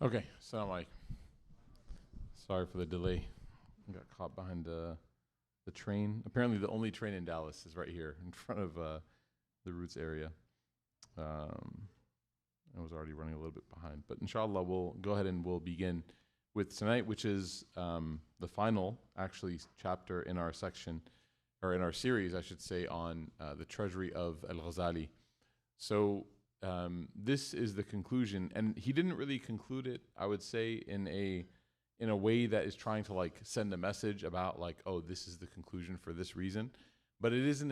Okay, Assalamu alaikum. Sorry for the delay. I got caught behind the train. Apparently, the only train in Dallas is right here in front of the Roots area. I was already running a little bit behind, but inshallah, we'll go ahead and we'll begin with tonight, which is the final, actually, chapter in our section, or in our series, I should say, on the Treasury of Al-Ghazāli. So this is the conclusion, and he didn't really conclude it, I would say, in a way that is trying to like send a message about like, oh, this is the conclusion for this reason. But it is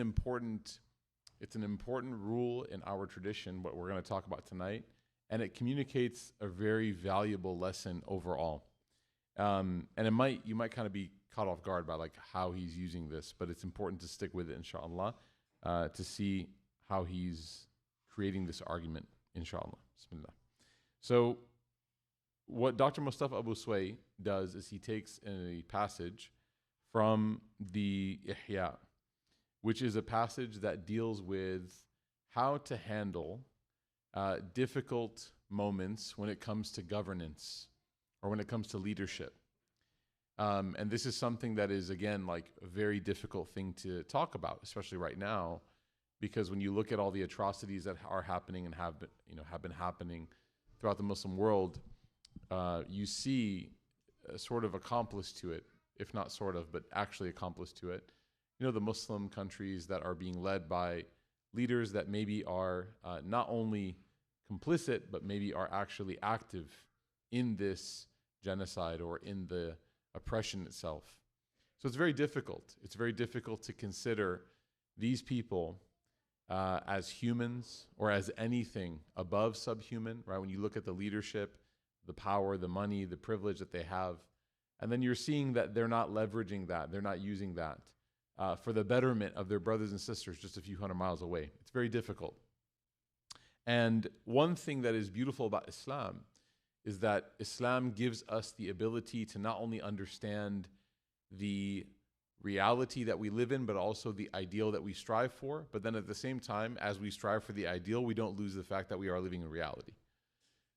it's an important rule in our tradition, what we're going to talk about tonight, and it communicates a very valuable lesson overall. And you might kind of be caught off guard by like how he's using this, but it's important to stick with it, inshallah, to see how he's creating this argument, inshallah. Bismillah. So what Dr. Mustafa Abu Sway does is he takes a passage from the Ihya, which is a passage that deals with how to handle difficult moments when it comes to governance or when it comes to leadership. And this is something that is, again, like a very difficult thing to talk about, especially right now, because when you look at all the atrocities that are happening and have been happening throughout the Muslim world, you see a sort of accomplice to it, if not sort of, but actually accomplice to it. You know, the Muslim countries that are being led by leaders that maybe are not only complicit, but maybe are actually active in this genocide or in the oppression itself. So it's very difficult. It's very difficult to consider these people as humans or as anything above subhuman, right? When you look at the leadership, the power, the money, the privilege that they have, and then you're seeing that they're not leveraging that, they're not using that for the betterment of their brothers and sisters just a few hundred miles away. It's very difficult. And one thing that is beautiful about Islam is that Islam gives us the ability to not only understand the reality that we live in, but also the ideal that we strive for. But then at the same time, as we strive for the ideal, we don't lose the fact that we are living in reality.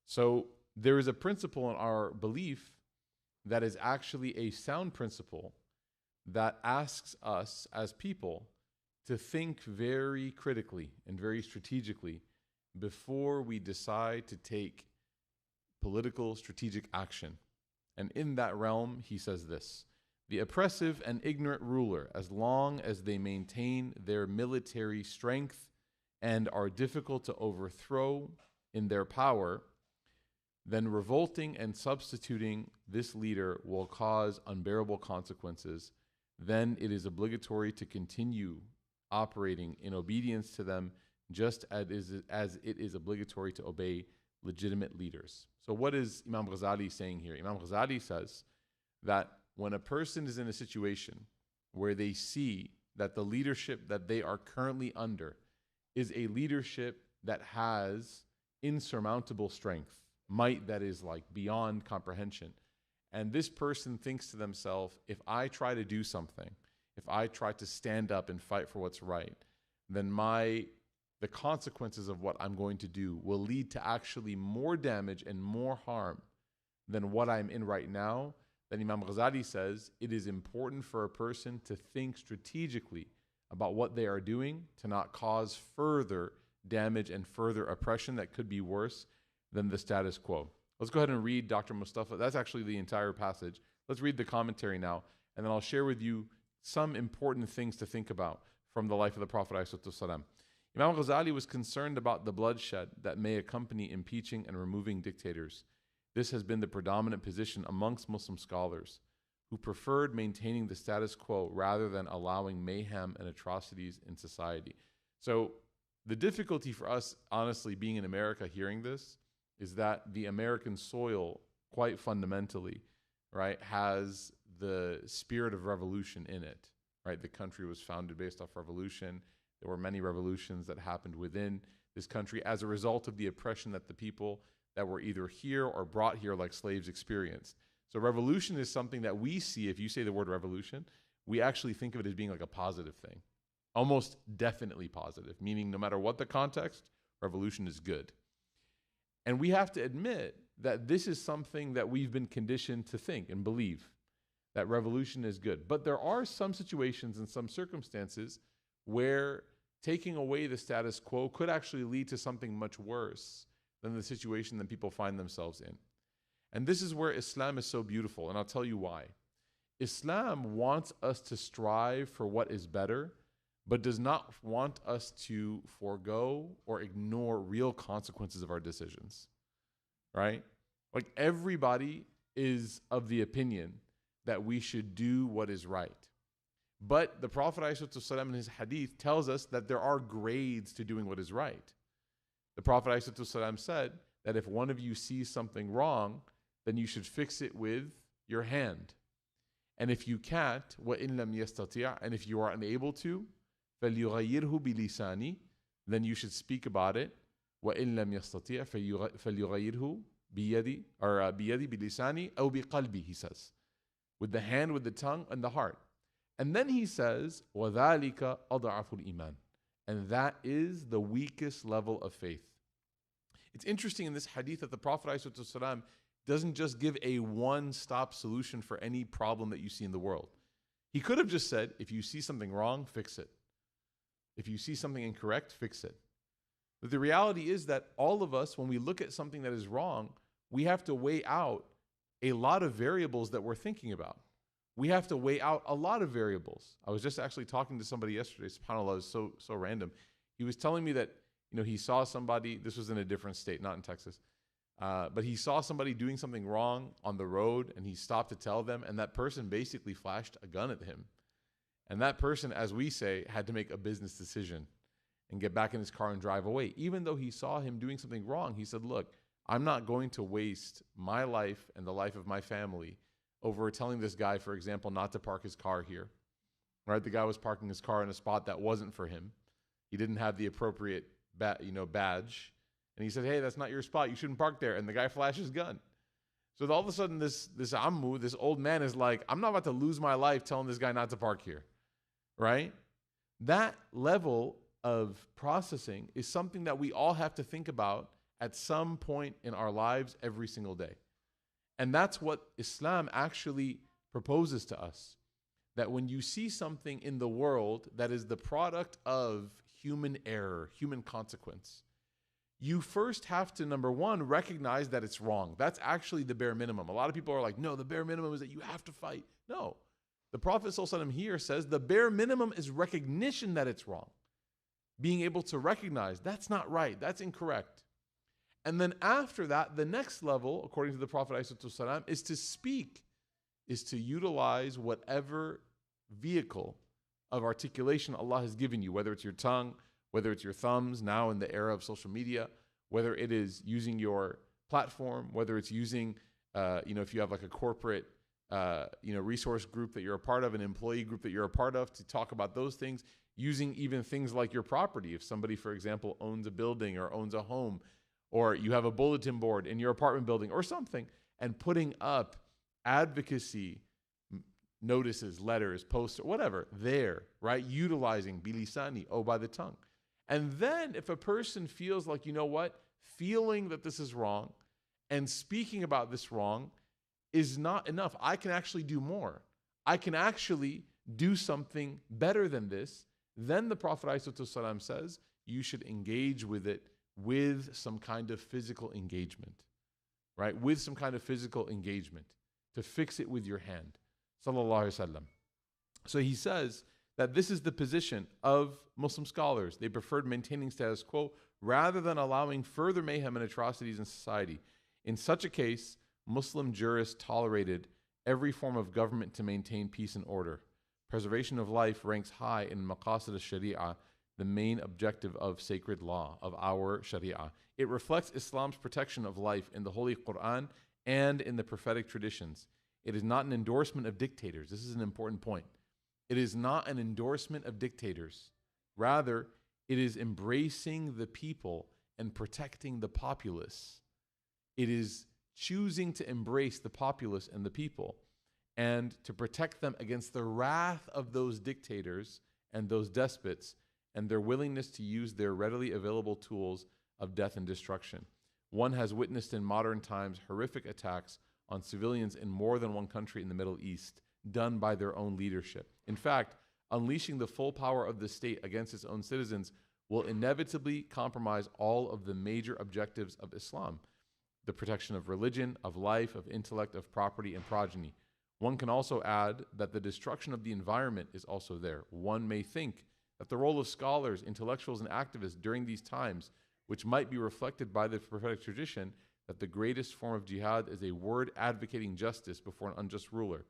So there is a principle in our belief that is actually a sound principle that asks us as people to think very critically and very strategically before we decide to take political strategic action. And in that realm, he says this: the oppressive and ignorant ruler, as long as they maintain their military strength and are difficult to overthrow in their power, then revolting and substituting this leader will cause unbearable consequences. Then it is obligatory to continue operating in obedience to them, just as it is obligatory to obey legitimate leaders. So what is Imam Ghazāli saying here? Imam Ghazāli says that when a person is in a situation where they see that the leadership that they are currently under is a leadership that has insurmountable strength, might that is like beyond comprehension, and this person thinks to themselves, if I try to do something, if I try to stand up and fight for what's right, then the consequences of what I'm going to do will lead to actually more damage and more harm than what I'm in right now. Then Imam Ghazāli says it is important for a person to think strategically about what they are doing to not cause further damage and further oppression that could be worse than the status quo. Let's go ahead and read Dr. Mustafa. That's actually the entire passage. Let's read the commentary now, and then I'll share with you some important things to think about from the life of the Prophet ﷺ. Imam Ghazāli was concerned about the bloodshed that may accompany impeaching and removing dictators. This has been the predominant position amongst Muslim scholars, who preferred maintaining the status quo rather than allowing mayhem and atrocities in society. So the difficulty for us, honestly, being in America hearing this, is that the American soil, quite fundamentally, right, has the spirit of revolution in it, right? The country was founded based off revolution. There were many revolutions that happened within this country as a result of the oppression that the people that were either here or brought here like slaves experienced. So revolution is something that we see. If you say the word revolution, we actually think of it as being like a positive thing, almost definitely positive, meaning no matter what the context, revolution is good. And we have to admit that this is something that we've been conditioned to think and believe, that revolution is good. But there are some situations and some circumstances where taking away the status quo could actually lead to something much worse than the situation that people find themselves in. And this is where Islam is so beautiful, and I'll tell you why. Islam wants us to strive for what is better, but does not want us to forego or ignore real consequences of our decisions, right? Like, everybody is of the opinion that we should do what is right. But the Prophet ﷺ in his hadith tells us that there are grades to doing what is right. The Prophet ﷺ said that if one of you sees something wrong, then you should fix it with your hand. And if you can't, وَإِن لَمْ يَسْتَطِيعْ, and if you are unable to, فَلْيُغَيِّرْهُ بِلِسَانِهِ, then you should speak about it. وَإِن لَمْ يَسْتَطِيعْ فَلْيُغَيِّرْهُ بِيَدِي بِلِسَانِهِ أَوْ بِقَلْبِهِ, he says. With the hand, with the tongue, and the heart. And then he says, وَذَلِكَ أَضْعَفُ الْإِيمَانِ, and that is the weakest level of faith. It's interesting in this hadith that the Prophet ﷺ doesn't just give a one-stop solution for any problem that you see in the world. He could have just said, if you see something wrong, fix it. If you see something incorrect, fix it. But the reality is that all of us, when we look at something that is wrong, we have to weigh out a lot of variables that we're thinking about. We have to weigh out a lot of variables. I was just actually talking to somebody yesterday, subhanAllah, it was so random. He was telling me that, he saw somebody, this was in a different state, not in Texas, but he saw somebody doing something wrong on the road, and he stopped to tell them, and that person basically flashed a gun at him. And that person, as we say, had to make a business decision and get back in his car and drive away. Even though he saw him doing something wrong, he said, look, I'm not going to waste my life and the life of my family over telling this guy, for example, not to park his car here. Right? The guy was parking his car in a spot that wasn't for him. He didn't have the appropriate badge. And he said, hey, that's not your spot. You shouldn't park there. And the guy flashed his gun. So all of a sudden, this ammu, this old man is like, I'm not about to lose my life telling this guy not to park here. Right? That level of processing is something that we all have to think about at some point in our lives every single day. And that's what Islam actually proposes to us. That when you see something in the world that is the product of human error, human consequence, you first have to, number one, recognize that it's wrong. That's actually the bare minimum. A lot of people are like, no, the bare minimum is that you have to fight. No. The Prophet ﷺ here says the bare minimum is recognition that it's wrong. Being able to recognize that's not right, that's incorrect. And then after that, the next level, according to the Prophet ﷺ, is to speak, is to utilize whatever vehicle of articulation Allah has given you, whether it's your tongue, whether it's your thumbs now in the era of social media, whether it is using your platform, whether it's using, if you have like a corporate, resource group that you're a part of, an employee group that you're a part of, to talk about those things, using even things like your property. If somebody, for example, owns a building or owns a home, or you have a bulletin board in your apartment building or something, and putting up advocacy notices, letters, posts, or whatever, there, right? Utilizing bilisani, by the tongue. And then if a person feels like, feeling that this is wrong and speaking about this wrong is not enough. I can actually do more. I can actually do something better than this. Then the Prophet ﷺ says, you should engage with it with some kind of physical engagement, right? With some kind of physical engagement to fix it with your hand. Sallallahu Alaihi Wasallam. So he says that this is the position of Muslim scholars. They preferred maintaining status quo rather than allowing further mayhem and atrocities in society. In such a case, Muslim jurists tolerated every form of government to maintain peace and order. Preservation of life ranks high in maqasid al-sharia, the main objective of sacred law, of our sharia. It reflects Islam's protection of life in the Holy Quran and in the prophetic traditions. It is not an endorsement of dictators. This is an important point. It is not an endorsement of dictators. Rather, it is embracing the people and protecting the populace. It is choosing to embrace the populace and the people and to protect them against the wrath of those dictators and those despots and their willingness to use their readily available tools of death and destruction. one has witnessed in modern times horrific attacks on civilians in more than one country in the Middle East, done by their own leadership. In fact, unleashing the full power of the state against its own citizens will inevitably compromise all of the major objectives of Islam: the protection of religion, of life, of intellect, of property, and progeny. One can also add that the destruction of the environment is also there. One may think that the role of scholars, intellectuals, and activists during these times, which might be reflected by the prophetic tradition, that the greatest form of jihad is a word advocating justice before an unjust ruler.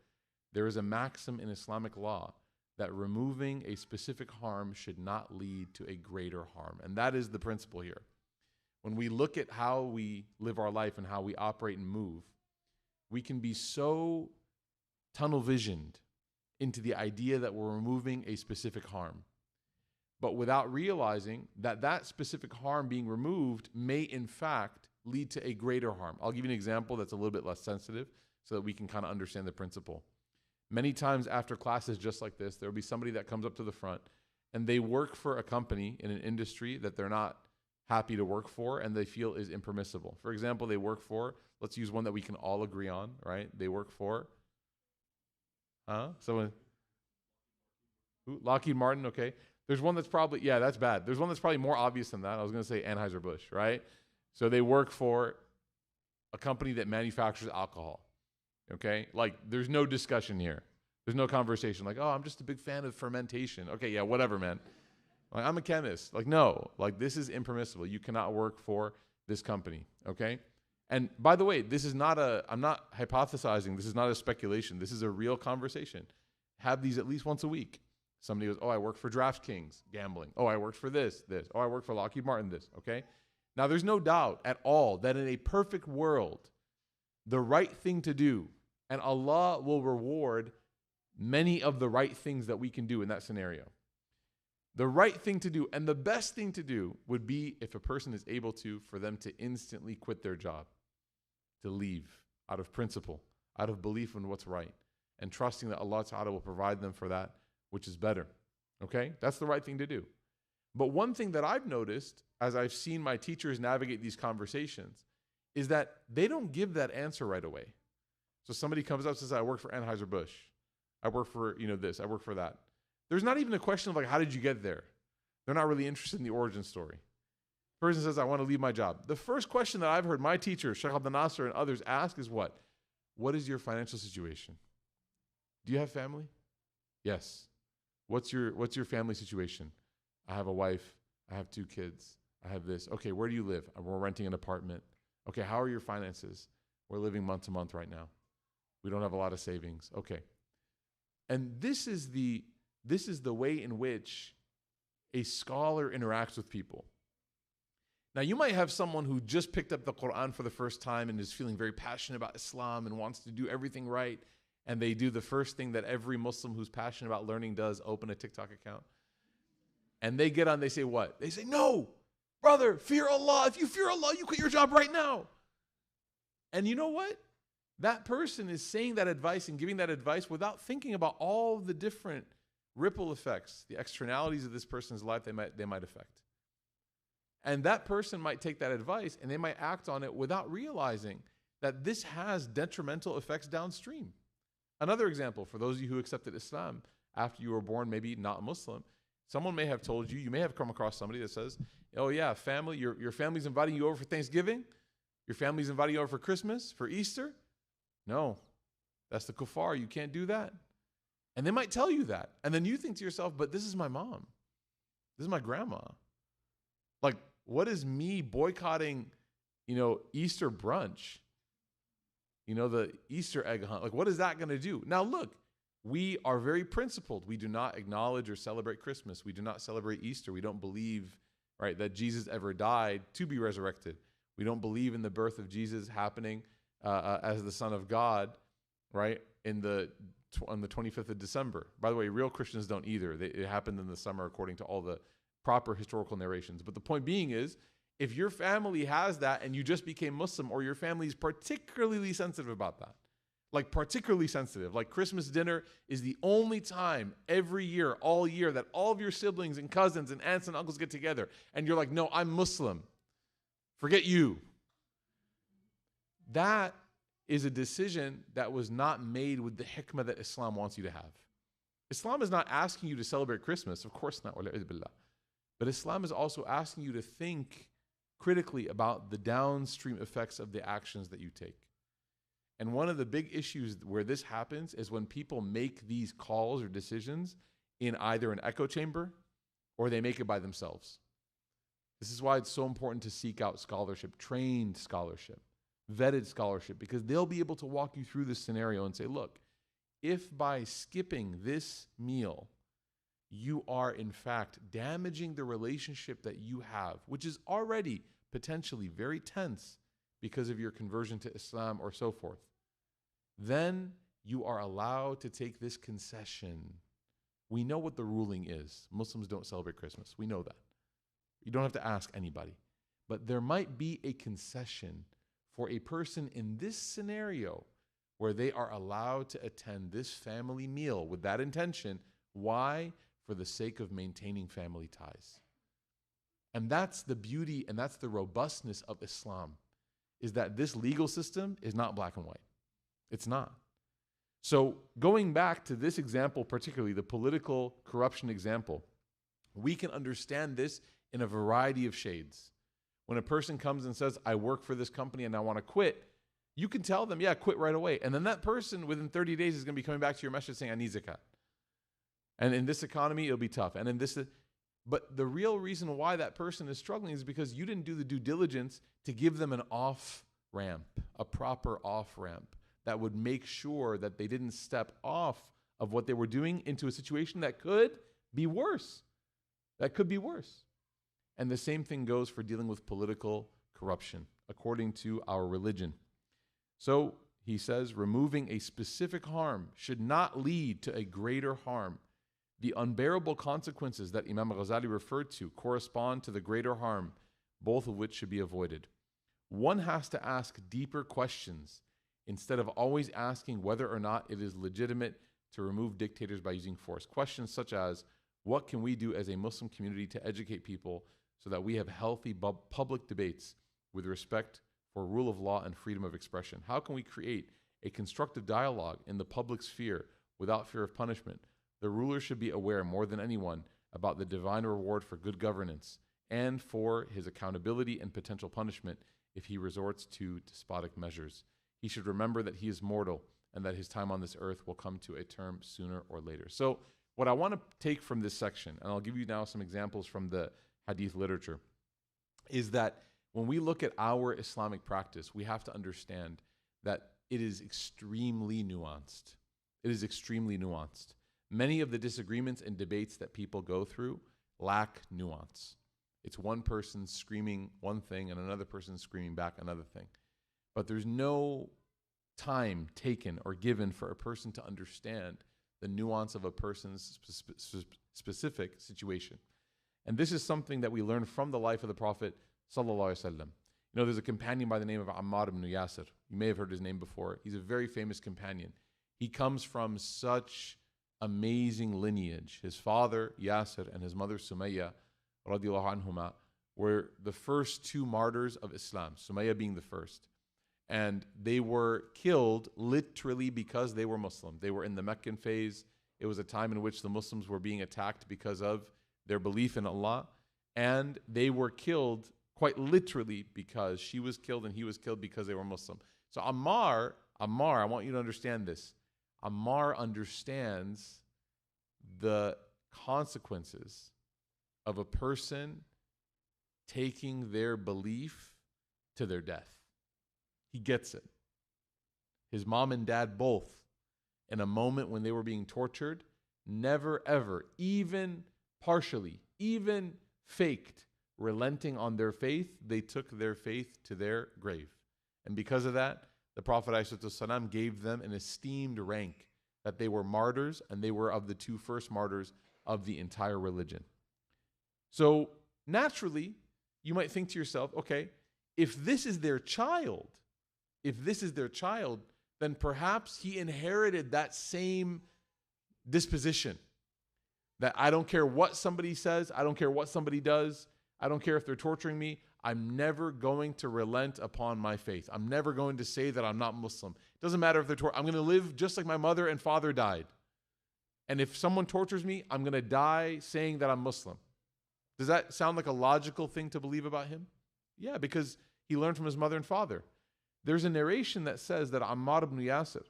There is a maxim in Islamic law that removing a specific harm should not lead to a greater harm. And that is the principle here. When we look at how we live our life and how we operate and move, we can be so tunnel visioned into the idea that we're removing a specific harm, but without realizing that that specific harm being removed may in fact lead to a greater harm. I'll give you an example that's a little bit less sensitive so that we can kind of understand the principle. Many times after classes just like this, there will be somebody that comes up to the front and they work for a company in an industry that they're not happy to work for and they feel is impermissible. For example, they work for, let's use one that we can all agree on, right? They work for, Lockheed Martin, okay. There's one that's probably, yeah, that's bad. There's one that's probably more obvious than that. I was going to say Anheuser-Busch, right? So they work for a company that manufactures alcohol, okay? Like, there's no discussion here. There's no conversation like, oh, I'm just a big fan of fermentation. Okay, yeah, whatever, man. Like, I'm a chemist. Like, no, like, this is impermissible. You cannot work for this company, okay? And by the way, this is not I'm not hypothesizing. This is not a speculation. This is a real conversation. Have these at least once a week. Somebody goes, oh, I work for DraftKings, gambling. Oh, I work for this. Oh, I work for Lockheed Martin, this, okay? Now, there's no doubt at all that in a perfect world, the right thing to do, and Allah will reward many of the right things that we can do in that scenario. The right thing to do and the best thing to do would be if a person is able to, for them to instantly quit their job, to leave out of principle, out of belief in what's right, and trusting that Allah Ta'ala will provide them for that which is better. Okay? That's the right thing to do. But one thing that I've noticed as I've seen my teachers navigate these conversations is that they don't give that answer right away. So somebody comes up and says, I work for Anheuser-Busch. I work for, this. I work for that. There's not even a question of like, how did you get there? They're not really interested in the origin story. Person says, I want to leave my job. The first question that I've heard my teacher, Sheikh Abdel Nasser and others ask is what? What is your financial situation? Do you have family? Yes. What's your family situation? I have a wife. I have 2 kids. I have this. Okay, where do you live? We're renting an apartment. Okay, how are your finances? We're living month to month right now. We don't have a lot of savings. Okay. And this is the way in which a scholar interacts with people. Now, you might have someone who just picked up the Quran for the first time and is feeling very passionate about Islam and wants to do everything right. And they do the first thing that every Muslim who's passionate about learning does, open a TikTok account. And they get on, they say what? They say, no, brother, fear Allah. If you fear Allah, you quit your job right now. And you know what? That person is saying that advice and giving that advice without thinking about all the different ripple effects, the externalities of this person's life they might affect. And that person might take that advice and they might act on it without realizing that this has detrimental effects downstream. Another example, for those of you who accepted Islam after you were born, maybe not Muslim, someone may have told you, you may have come across somebody that says, oh yeah, family, your family's inviting you over for Thanksgiving? Your family's inviting you over for Christmas, for Easter? No, that's the kuffar. You can't do that. And they might tell you that. And then you think to yourself, but this is my mom. This is my grandma. Like, what is me boycotting, Easter brunch? The Easter egg hunt. Like, what is that going to do? Now, look, we are very principled. We do not acknowledge or celebrate Christmas. We do not celebrate Easter. We don't believe, right, that Jesus ever died to be resurrected. We don't believe in the birth of Jesus happening as the Son of God, right, on the 25th of December. By the way, real Christians don't either. It happened in the summer according to all the proper historical narrations. But the point being is, if your family has that and you just became Muslim, or your family is particularly sensitive about that, like particularly sensitive, like Christmas dinner is the only time every year, all year, that all of your siblings and cousins and aunts and uncles get together, and you're like, no, I'm Muslim. Forget you. that is a decision that was not made with the hikmah that Islam wants you to have. Islam is not asking you to celebrate Christmas, of course not, but Islam is also asking you to think critically about the downstream effects of the actions that you take. And one of the big issues where this happens is when people make these calls or decisions in either an echo chamber or they make it by themselves. This is why it's so important to seek out scholarship, trained scholarship, vetted scholarship, because they'll be able to walk you through this scenario and say, look, if by skipping this meal, you are in fact damaging the relationship that you have, which is already potentially very tense because of your conversion to Islam or so forth, then you are allowed to take this concession. We know what the ruling is. Muslims don't celebrate Christmas. We know that. You don't have to ask anybody. But there might be a concession for a person in this scenario where they are allowed to attend this family meal with that intention. Why? For the sake of maintaining family ties. And that's the beauty and that's the robustness of Islam, is that this legal system is not black and white. It's not. So going back to this example, particularly the political corruption example, we can understand this in a variety of shades. When a person comes and says, I work for this company and I want to quit, you can tell them, yeah, quit right away. And then that person within 30 days is going to be coming back to your message saying, I need zakat. And in this economy, it'll be tough. And in this, but the real reason why that person is struggling is because you didn't do the due diligence to give them an off ramp, a proper off ramp that would make sure that they didn't step off of what they were doing into a situation that could be worse. That could be worse. And the same thing goes for dealing with political corruption, according to our religion. So he says, removing a specific harm should not lead to a greater harm. The unbearable consequences that Imam Al-Ghazāli referred to correspond to the greater harm, both of which should be avoided. One has to ask deeper questions instead of always asking whether or not it is legitimate to remove dictators by using force. Questions such as, what can we do as a Muslim community to educate people so that we have healthy public debates with respect for rule of law and freedom of expression? How can we create a constructive dialogue in the public sphere without fear of punishment? The ruler should be aware more than anyone about the divine reward for good governance and for his accountability and potential punishment if he resorts to despotic measures. He should remember that he is mortal and that his time on this earth will come to a term sooner or later. So what I want to take from this section, and I'll give you now some examples from the hadith literature, is that when we look at our Islamic practice, we have to understand that it is extremely nuanced. It is extremely nuanced. Many of the disagreements and debates that people go through lack nuance. It's one person screaming one thing and another person screaming back another thing. But there's no time taken or given for a person to understand the nuance of a person's specific situation. And this is something that we learn from the life of the Prophet sallallahu alaihi wasallam. You know, there's a companion by the name of Ammar ibn Yasir. You may have heard his name before. He's a very famous companion. He comes from such amazing lineage. His father, Yasir, and his mother, Sumayya, radiallahu anhuma, were the first two martyrs of Islam, Sumayya being the first. And they were killed literally because they were Muslim. They were in the Meccan phase. It was a time in which the Muslims were being attacked because of their belief in Allah. And they were killed quite literally because she was killed and he was killed because they were Muslim. So Ammar, I want you to understand this. Ammar understands the consequences of a person taking their belief to their death. He gets it. His mom and dad both, in a moment when they were being tortured, never ever, even partially, even faked, relenting on their faith. They took their faith to their grave. And because of that, the Prophet ﷺ gave them an esteemed rank, that they were martyrs, and they were of the two first martyrs of the entire religion. So naturally, you might think to yourself, okay, if this is their child, then perhaps he inherited that same disposition. That I don't care what somebody says, I don't care what somebody does, I don't care if they're torturing me. I'm never going to relent upon my faith. I'm never going to say that I'm not Muslim. It doesn't matter if they're I'm going to live just like my mother and father died. And if someone tortures me, I'm going to die saying that I'm Muslim. Does that sound like a logical thing to believe about him? Yeah, because he learned from his mother and father. There's a narration that says that Ammar ibn Yasir,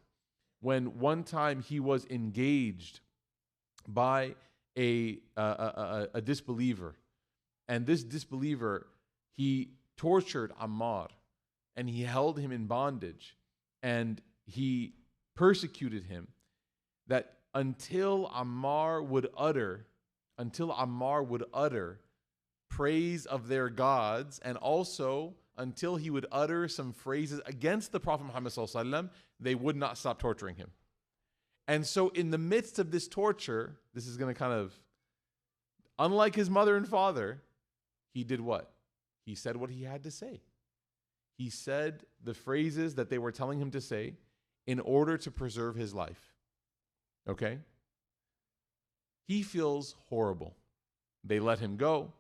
when one time he was engaged by a disbeliever, and this disbeliever, he tortured Ammar, and he held him in bondage, and he persecuted him, that until Ammar would utter praise of their gods, and also until he would utter some phrases against the Prophet Muhammad ﷺ, they would not stop torturing him. And so in the midst of this torture, this is going to kind of, unlike his mother and father, he did what? He said what he had to say. He said the phrases that they were telling him to say in order to preserve his life. Okay? He feels horrible. They let him go.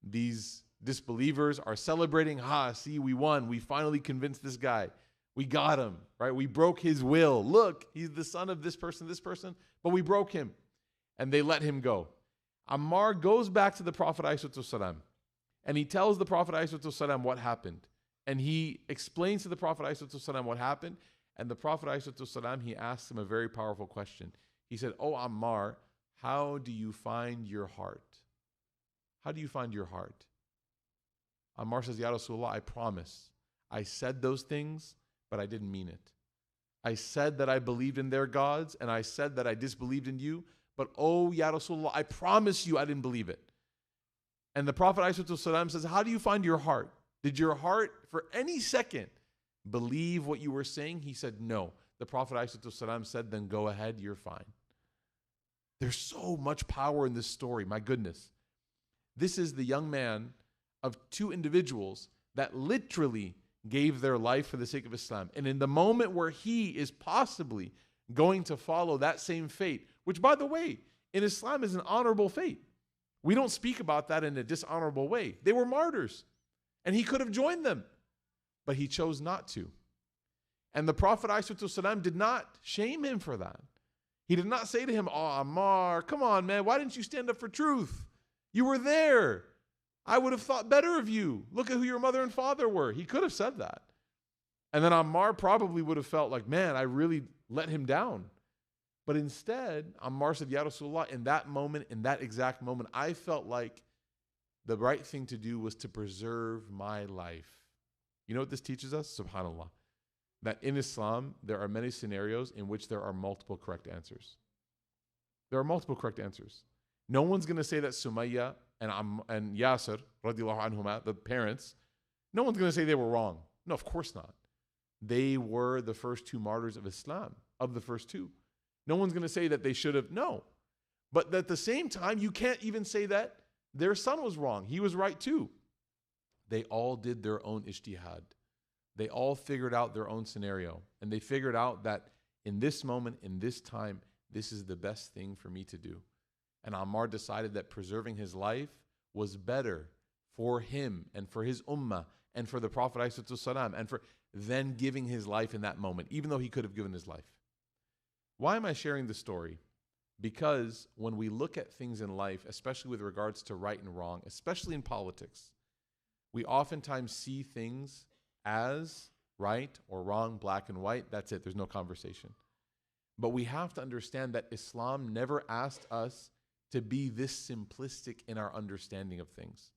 These disbelievers are celebrating. See, we won. We finally convinced this guy. We got him, right? We broke his will. Look, he's the son of this person, but we broke him. And they let him go. Ammar goes back to the Prophet ﷺ, and he tells the Prophet ﷺ what happened. And he explains to the Prophet ﷺ what happened. And the Prophet ﷺ, he asks him a very powerful question. He said, "Oh Ammar, how do you find your heart? How do you find your heart?" Ammar says, "Ya Rasulullah, I promise. I said those things, but I didn't mean it. I said that I believed in their gods, and I said that I disbelieved in you, but oh, Ya Rasulullah, I promise you I didn't believe it." And the Prophet ﷺ says, "How do you find your heart? Did your heart for any second believe what you were saying?" He said, "No." The Prophet ﷺ said, "Then go ahead, you're fine." There's so much power in this story, my goodness. This is the young man of two individuals that literally gave their life for the sake of Islam. And in the moment where he is possibly going to follow that same fate, which, by the way, in Islam is an honorable fate. We don't speak about that in a dishonorable way. They were martyrs, and he could have joined them, but he chose not to. And the Prophet ﷺ did not shame him for that. He did not say to him, "Oh, Ammar, come on, man, why didn't you stand up for truth? You were there. I would have thought better of you. Look at who your mother and father were." He could have said that. And then Ammar probably would have felt like, man, I really let him down. But instead, Ammar said, "Ya Rasulullah, in that moment, in that exact moment, I felt like the right thing to do was to preserve my life." You know what this teaches us? SubhanAllah. That in Islam, there are many scenarios in which there are multiple correct answers. There are multiple correct answers. No one's going to say that Sumayya and Yasir, radiallahu anhuma, the parents, no one's going to say they were wrong. No, of course not. They were the first two martyrs of Islam, of the first two. No one's going to say that they should have. No. But at the same time, you can't even say that their son was wrong. He was right too. They all did their own ijtihad. They all figured out their own scenario. And they figured out that in this moment, in this time, this is the best thing for me to do. And Ammar decided that preserving his life was better for him and for his ummah and for the Prophet ﷺ and for then giving his life in that moment, even though he could have given his life. Why am I sharing this story? Because when we look at things in life, especially with regards to right and wrong, especially in politics, we oftentimes see things as right or wrong, black and white. That's it. There's no conversation. But we have to understand that Islam never asked us to be this simplistic in our understanding of things.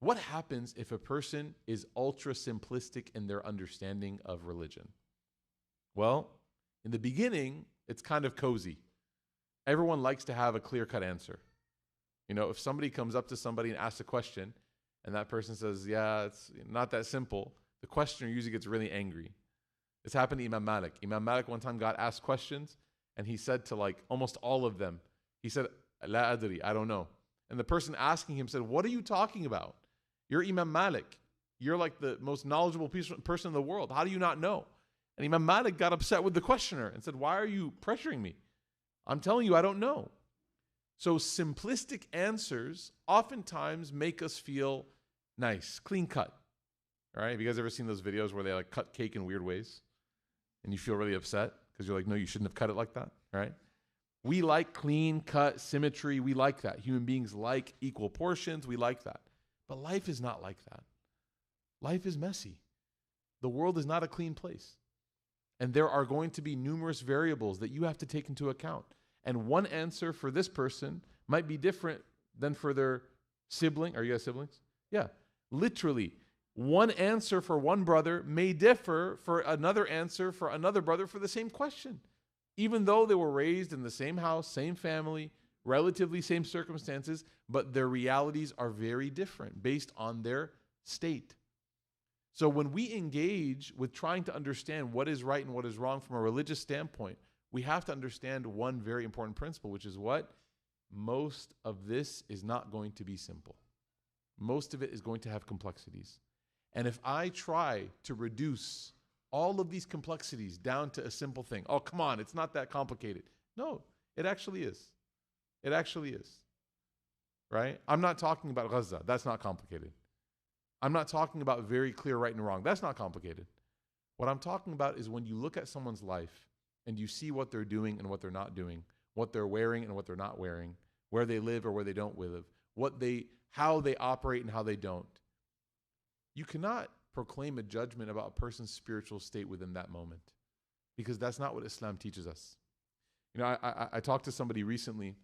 What happens if a person is ultra simplistic in their understanding of religion? Well, in the beginning, it's kind of cozy. Everyone likes to have a clear-cut answer. You know, if somebody comes up to somebody and asks a question, and that person says, "Yeah, it's not that simple," the questioner usually gets really angry. This happened to Imam Malik. Imam Malik one time got asked questions, and he said to like almost all of them, he said, "La adri, I don't know." And the person asking him said, "What are you talking about? You're Imam Malik. You're like the most knowledgeable person in the world. How do you not know?" And Imam Malik got upset with the questioner and said, "Why are you pressuring me? I'm telling you I don't know." So simplistic answers oftentimes make us feel nice, clean cut. All right? Have you guys ever seen those videos where they like cut cake in weird ways? And you feel really upset because you're like, no, you shouldn't have cut it like that, right? We like clean cut symmetry. We like that. Human beings like equal portions. We like that. But life is not like that. Life is messy. The world is not a clean place. And there are going to be numerous variables that you have to take into account. And one answer for this person might be different than for their sibling. Are you guys siblings? Yeah. Literally, one answer for one brother may differ for another answer for another brother for the same question. Even though they were raised in the same house, same family, relatively same circumstances, but their realities are very different based on their state. So when we engage with trying to understand what is right and what is wrong from a religious standpoint, we have to understand one very important principle, which is what? Most of this is not going to be simple. Most of it is going to have complexities. And if I try to reduce all of these complexities down to a simple thing, oh, come on, it's not that complicated. No, it actually is. It actually is. Right? I'm not talking about Gaza. That's not complicated. I'm not talking about very clear right and wrong. That's not complicated. What I'm talking about is when you look at someone's life and you see what they're doing and what they're not doing, what they're wearing and what they're not wearing, where they live or where they don't live, how they operate and how they don't. You cannot proclaim a judgment about a person's spiritual state within that moment, because that's not what Islam teaches us. You know, I talked to somebody recently,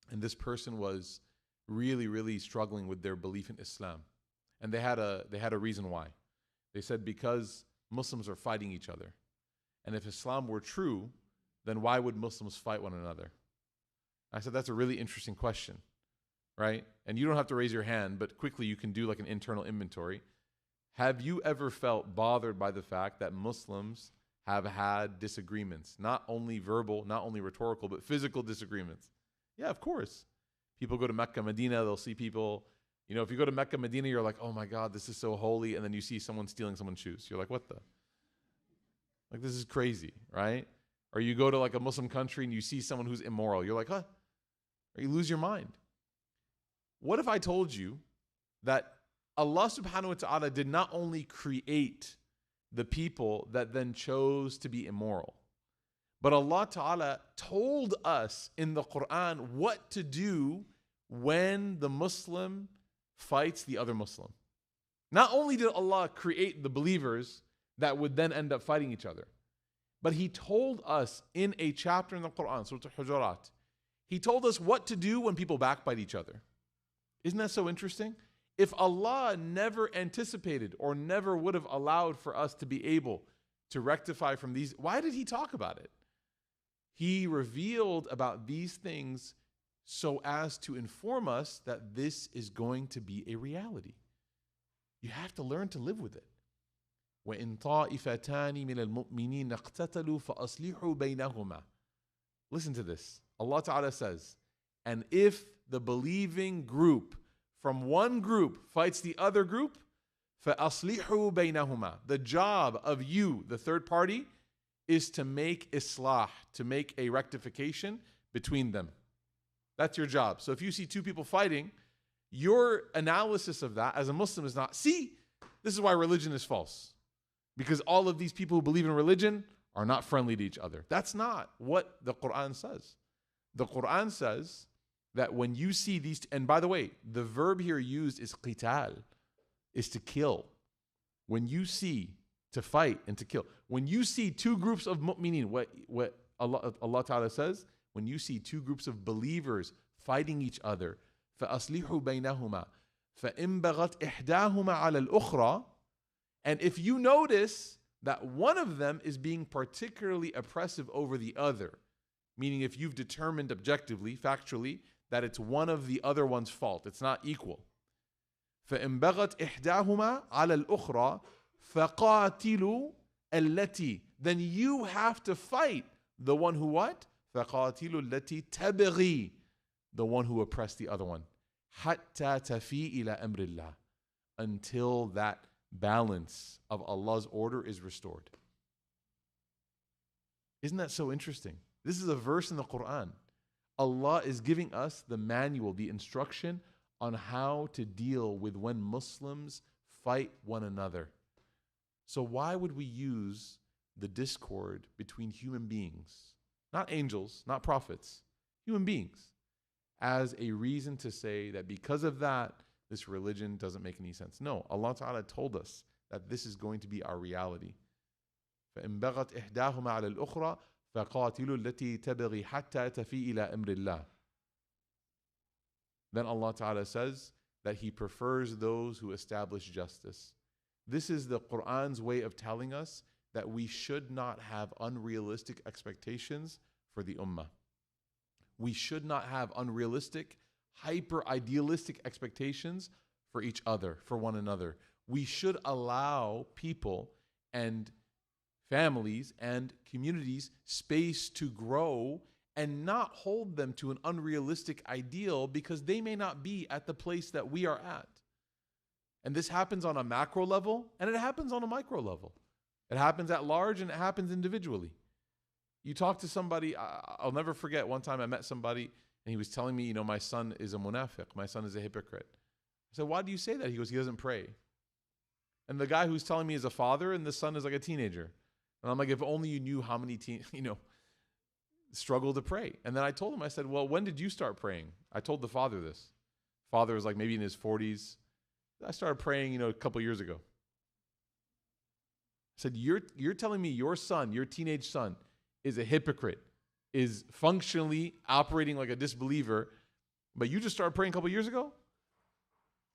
and this person was really, really struggling with their belief in Islam. And they had a reason why. They said because Muslims are fighting each other. And if Islam were true, then why would Muslims fight one another? I said, that's a really interesting question, right? And you don't have to raise your hand, but quickly you can do like an internal inventory. Have you ever felt bothered by the fact that Muslims have had disagreements? Not only verbal, not only rhetorical, but physical disagreements. Yeah, of course. People go to Mecca, Medina, they'll see people. You know, if you go to Mecca, Medina, you're like, oh my God, this is so holy. And then you see someone stealing someone's shoes. You're like, what the? Like, this is crazy, right? Or you go to like a Muslim country and you see someone who's immoral. You're like, huh? Or you lose your mind. What if I told you that Allah subhanahu wa ta'ala did not only create the people that then chose to be immoral, but Allah ta'ala told us in the Quran what to do when the Muslim fights the other Muslim. Not only did Allah create the believers that would then end up fighting each other, but He told us in a chapter in the Quran, Surah Al-Hujurat, He told us what to do when people backbite each other. Isn't that so interesting? If Allah never anticipated or never would have allowed for us to be able to rectify from these, why did He talk about it? He revealed about these things so as to inform us that this is going to be a reality. You have to learn to live with it. وَإِن طَائِفَتَانِ مِنَ الْمُؤْمِنِينَ اقْتَتَلُوا فَأَصْلِحُوا بَيْنَهُمَا. Listen to this. Allah Ta'ala says, and if the believing group from one group fights the other group, فَأَصْلِحُوا بَيْنَهُمَا. The job of you, the third party, is to make islah, to make a rectification between them. That's your job. So if you see two people fighting, your analysis of that as a Muslim is not, see, this is why religion is false. Because all of these people who believe in religion are not friendly to each other. That's not what the Quran says. The Quran says that when you see these, and by the way, the verb here used is qital, is to kill. When you see, to fight and to kill. When you see two groups of mu'mineen, what Allah Ta'ala says, when you see two groups of believers fighting each other, فَأَصْلِحُوا بَيْنَهُمَا فَإِن بَغَتْ إِحْدَاهُمَا عَلَى الْأُخْرَى. And if you notice that one of them is being particularly oppressive over the other, meaning if you've determined objectively, factually, that it's one of the other one's fault, it's not equal. فَإِن بَغَتْ إِحْدَاهُمَا عَلَى الْأُخْرَى فَقَاتِلُوا الَّتِي. Then you have to fight the one who what? فَقَاتِلُوا الَّتِي تَبْغِي. The one who oppressed the other one. حَتَّى تَفِي إِلَى أَمْرِ اللَّهِ. Until that balance of Allah's order is restored. Isn't that so interesting? This is a verse in the Quran. Allah is giving us the manual, the instruction on how to deal with when Muslims fight one another. So why would we use the discord between human beings, not angels, not prophets, human beings, as a reason to say that because of that, this religion doesn't make any sense? No, Allah Ta'ala told us that this is going to be our reality. فَإِن بَغَتْ إِحْدَاهُمَا عَلَى الْأُخْرَى فَقَاتِلُوا الَّتِي تَبْغِي حَتَّى تَفِيءَ إِلَى أَمْرِ اللَّهِ. Then Allah Ta'ala says that He prefers those who establish justice. This is the Qur'an's way of telling us that we should not have unrealistic expectations for the ummah. We should not have unrealistic, hyper-idealistic expectations for each other, for one another. We should allow people and families and communities space to grow and not hold them to an unrealistic ideal because they may not be at the place that we are at. And this happens on a macro level and it happens on a micro level. It happens at large and it happens individually. You talk to somebody, I'll never forget one time I met somebody and he was telling me, my son is a munafiq, my son is a hypocrite. I said, why do you say that? He goes, he doesn't pray. And the guy who's telling me is a father and the son is like a teenager. And I'm like, if only you knew how many struggle to pray. And then I told him, I said, well, when did you start praying? I told the father this. Father was like maybe in his 40s. I started praying, a couple years ago. I said, you're telling me your son, your teenage son, is a hypocrite, is functionally operating like a disbeliever, but you just started praying a couple years ago?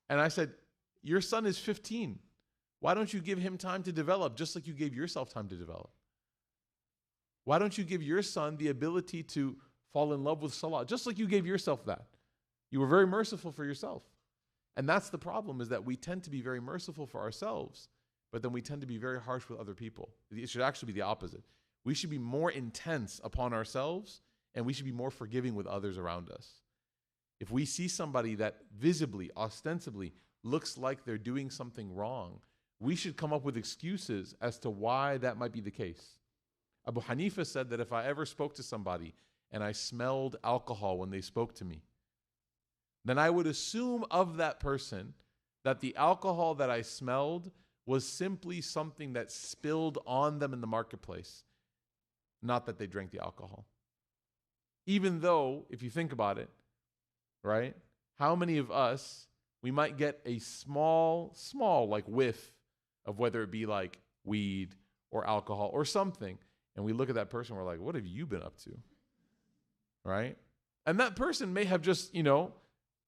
And I said, your son is 15. Why don't you give him time to develop just like you gave yourself time to develop? Why don't you give your son the ability to fall in love with salah just like you gave yourself that? You were very merciful for yourself. And that's the problem, is that we tend to be very merciful for ourselves, but then we tend to be very harsh with other people. It should actually be the opposite. We should be more intense upon ourselves and we should be more forgiving with others around us. If we see somebody that visibly, ostensibly looks like they're doing something wrong, we should come up with excuses as to why that might be the case. Abu Hanifa said that if I ever spoke to somebody and I smelled alcohol when they spoke to me, then I would assume of that person that the alcohol that I smelled was simply something that spilled on them in the marketplace, not that they drank the alcohol. Even though, if you think about it, right, how many of us, we might get a small like whiff of whether it be like weed or alcohol or something, and we look at that person, we're like, what have you been up to? Right? And that person may have just,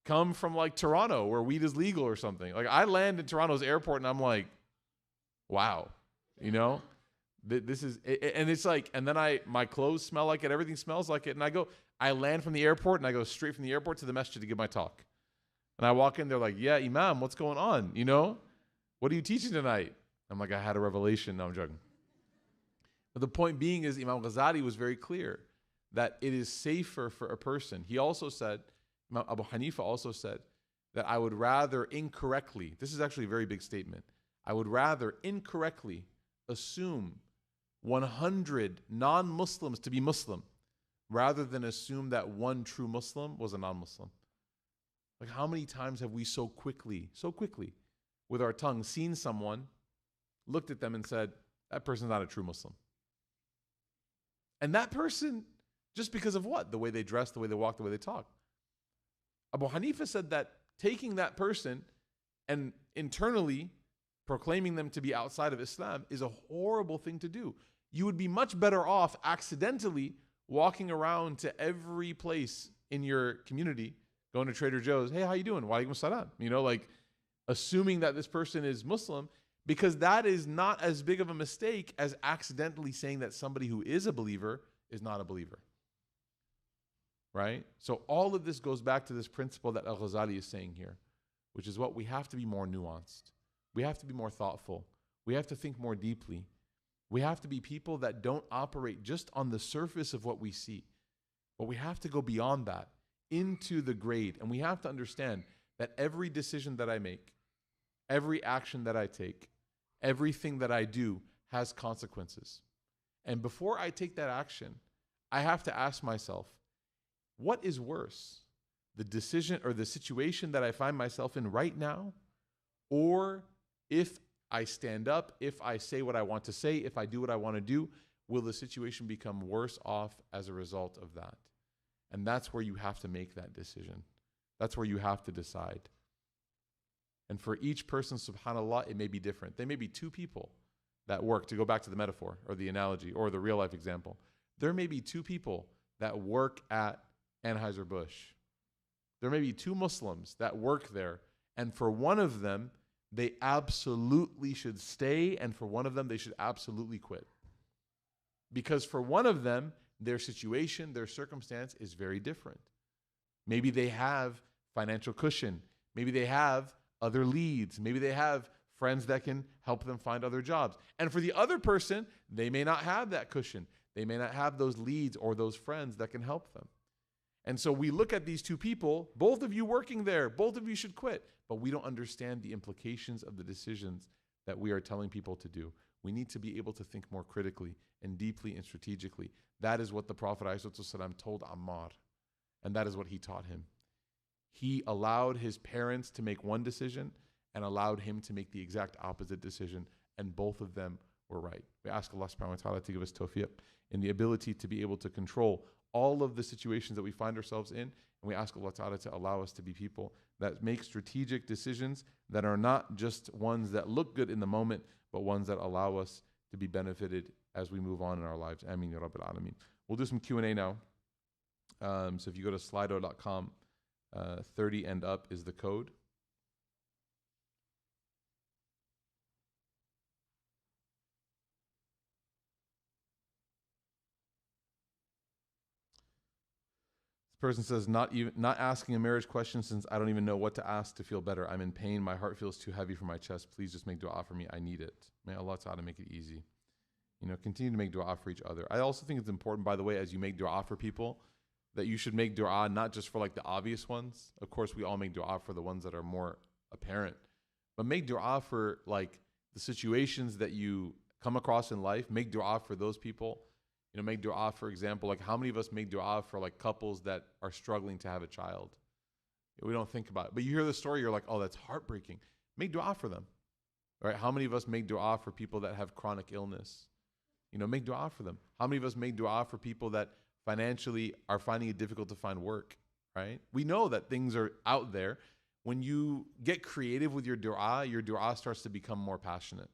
come from like Toronto where weed is legal or something. Like I land in Toronto's airport and I'm like, wow, this is, and it's like, and then my clothes smell like it, everything smells like it. And I land from the airport and I go straight from the airport to the masjid to give my talk. And I walk in, they're like, yeah, Imam, what's going on? What are you teaching tonight? I'm like, I had a revelation. No, I'm joking. But the point being is Imam Ghazāli was very clear that it is safer for a person. He also said, Abu Hanifa also said that I would rather incorrectly, this is actually a very big statement, I would rather incorrectly assume 100 non-Muslims to be Muslim rather than assume that one true Muslim was a non-Muslim. Like how many times have we so quickly, with our tongue, seen someone, looked at them and said, that person's not a true Muslim. And that person, just because of what? The way they dress, the way they walk, the way they talk. Abu Hanifa said that taking that person and internally proclaiming them to be outside of Islam is a horrible thing to do. You would be much better off accidentally walking around to every place in your community, going to Trader Joe's, hey, how you doing? Wa alaikum salam. Like assuming that this person is Muslim, because that is not as big of a mistake as accidentally saying that somebody who is a believer is not a believer. Right? So all of this goes back to this principle that Al-Ghazāli is saying here, which is what we have to be more nuanced. We have to be more thoughtful. We have to think more deeply. We have to be people that don't operate just on the surface of what we see, but we have to go beyond that into the grade. And we have to understand that every decision that I make, every action that I take, everything that I do has consequences. And before I take that action, I have to ask myself, what is worse? The decision or the situation that I find myself in right now? Or if I stand up, if I say what I want to say, if I do what I want to do, will the situation become worse off as a result of that? And that's where you have to make that decision. That's where you have to decide. And for each person, subhanAllah, it may be different. There may be two people that work, to go back to the metaphor or the analogy or the real life example. There may be two people that work at Anheuser-Busch. There may be two Muslims that work there, and for one of them, they absolutely should stay, and for one of them, they should absolutely quit. Because for one of them, their situation, their circumstance is very different. Maybe they have financial cushion. Maybe they have other leads. Maybe they have friends that can help them find other jobs. And for the other person, they may not have that cushion. They may not have those leads or those friends that can help them. And so we look at these two people, both of you working there, both of you should quit, but we don't understand the implications of the decisions that we are telling people to do. We need to be able to think more critically and deeply and strategically. That is what the Prophet ﷺ told Ammar, and that is what he taught him. He allowed his parents to make one decision and allowed him to make the exact opposite decision, and both of them were right. We ask Allah subhanahu wa ta'ala to give us tawfiq and the ability to be able to control all of the situations that we find ourselves in, and we ask Allah ta'ala to allow us to be people that make strategic decisions that are not just ones that look good in the moment, but ones that allow us to be benefited as we move on in our lives. Ameen ya Rabbil Alameen. We'll do some Q&A now. So if you go to slido.com, 30 and up is the code. Person says, not asking a marriage question since I don't even know what to ask to feel better. I'm in pain. My heart feels too heavy for my chest. Please just make dua for me. I need it. May Allah Ta'ala make it easy. Continue to make dua for each other. I also think it's important, by the way, as you make dua for people, that you should make dua not just for like the obvious ones. Of course, we all make dua for the ones that are more apparent. But make dua for like the situations that you come across in life. Make dua for those people. Make dua, for example, like how many of us make dua for like couples that are struggling to have a child? We don't think about it. But you hear the story, you're like, oh, that's heartbreaking. Make dua for them. Right? How many of us make dua for people that have chronic illness? Make dua for them. How many of us make dua for people that financially are finding it difficult to find work? Right? We know that things are out there. When you get creative with your dua starts to become more passionate.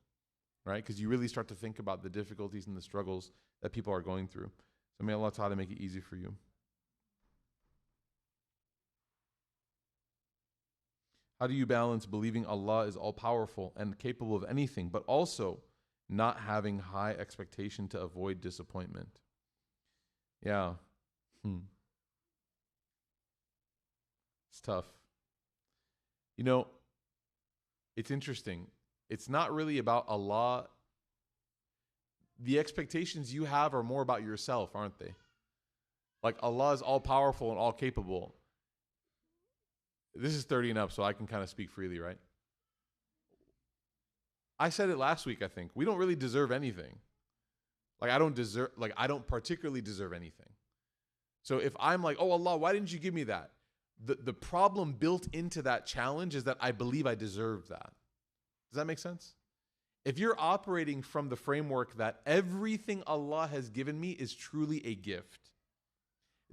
Right? Because you really start to think about the difficulties and the struggles that people are going through. So may Allah Ta'ala make it easy for you. How do you balance believing Allah is all-powerful and capable of anything, but also not having high expectation to avoid disappointment? Yeah. It's tough. It's interesting. It's not really about Allah. The expectations you have are more about yourself, aren't they? Like Allah is all powerful and all capable. This is 30 and up, so I can kind of speak freely, right? I said it last week, I think. We don't really deserve anything. I don't particularly deserve anything. So if I'm like, oh Allah, why didn't you give me that? The problem built into that challenge is that I believe I deserve that. Does that make sense? If you're operating from the framework that everything Allah has given me is truly a gift,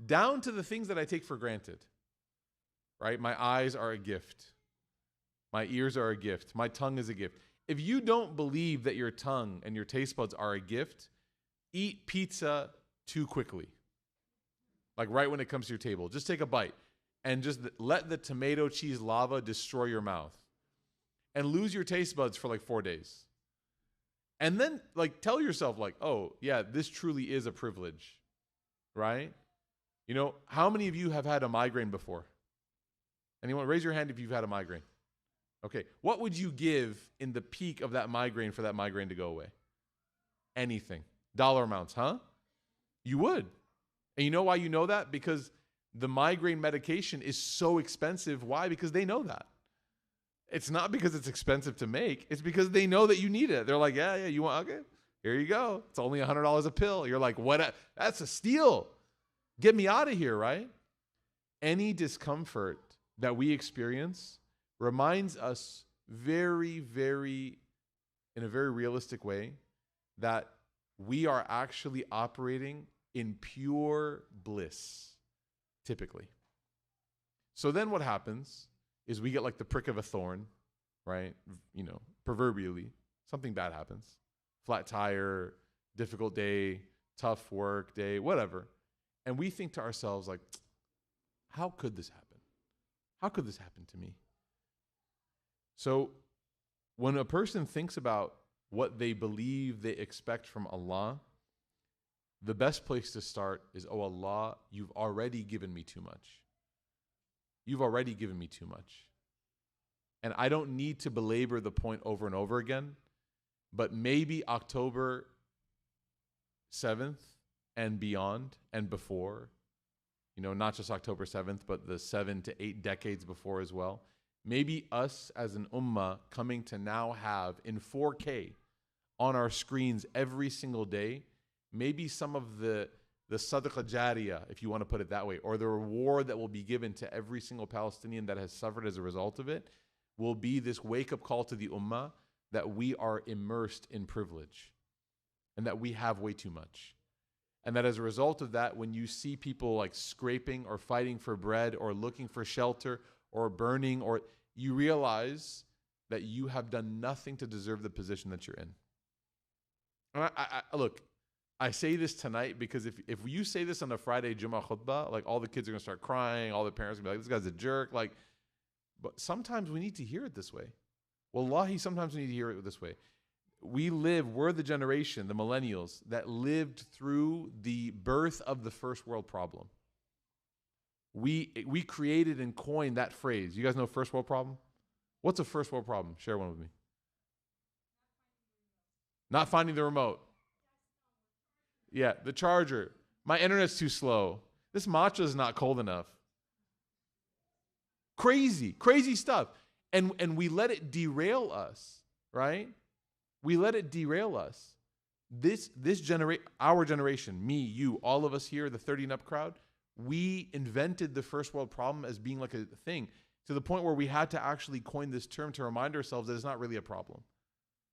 down to the things that I take for granted, right? My eyes are a gift. My ears are a gift. My tongue is a gift. If you don't believe that your tongue and your taste buds are a gift, eat pizza too quickly. Like right when it comes to your table. Just take a bite and just let the tomato cheese lava destroy your mouth. And lose your taste buds for like 4 days. And then tell yourself oh yeah, this truly is a privilege, right? How many of you have had a migraine before? Anyone? Raise your hand if you've had a migraine. Okay. What would you give in the peak of that migraine for that migraine to go away? Anything. Dollar amounts, huh? You would. And you know why you know that? Because the migraine medication is so expensive. Why? Because they know that. It's not because it's expensive to make. It's because they know that you need it. They're like, yeah, you want, okay, here you go. It's only $100 a pill. You're like, what? That's a steal. Get me out of here, right? any discomfort that we experience reminds us very, very, in a very realistic way, that we are actually operating in pure bliss, typically. So then what happens is we get like the prick of a thorn, right? You know, proverbially, something bad happens. Flat tire, difficult day, tough work day, whatever. And we think to ourselves like, how could this happen? How could this happen to me? So when a person thinks about what they believe they expect from Allah, the best place to start is, oh Allah, you've already given me too much. You've already given me too much. And I don't need to belabor the point over and over again, but maybe October 7th and beyond and before, you know, not just October 7th, but the 7 to 8 decades before as well. Maybe us as an ummah coming to now have in 4K on our screens every single day, maybe some of the sadaqah jariyah, if you want to put it that way, or the reward that will be given to every single Palestinian that has suffered as a result of it, will be this wake-up call to the ummah that we are immersed in privilege and that we have way too much. And that as a result of that, when you see people like scraping or fighting for bread or looking for shelter or burning, or you realize that you have done nothing to deserve the position that you're in. And look, I say this tonight because if you say this on a Friday Jummah khutbah, like all the kids are going to start crying, all the parents are going to be like, this guy's a jerk. Like, but sometimes we need to hear it this way. Wallahi, sometimes we need to hear it this way. We're the generation, the millennials, that lived through the birth of the first world problem. We created and coined that phrase. You guys know first world problem? What's a first world problem? Share one with me. Not finding the remote. Yeah, the charger. My internet's too slow. This matcha is not cold enough. Crazy stuff. And we let it derail us, right? We let it derail us. Our generation, me, you, all of us here, the 30 and up crowd, we invented the first world problem as being like a thing, to the point where we had to actually coin this term to remind ourselves that it's not really a problem.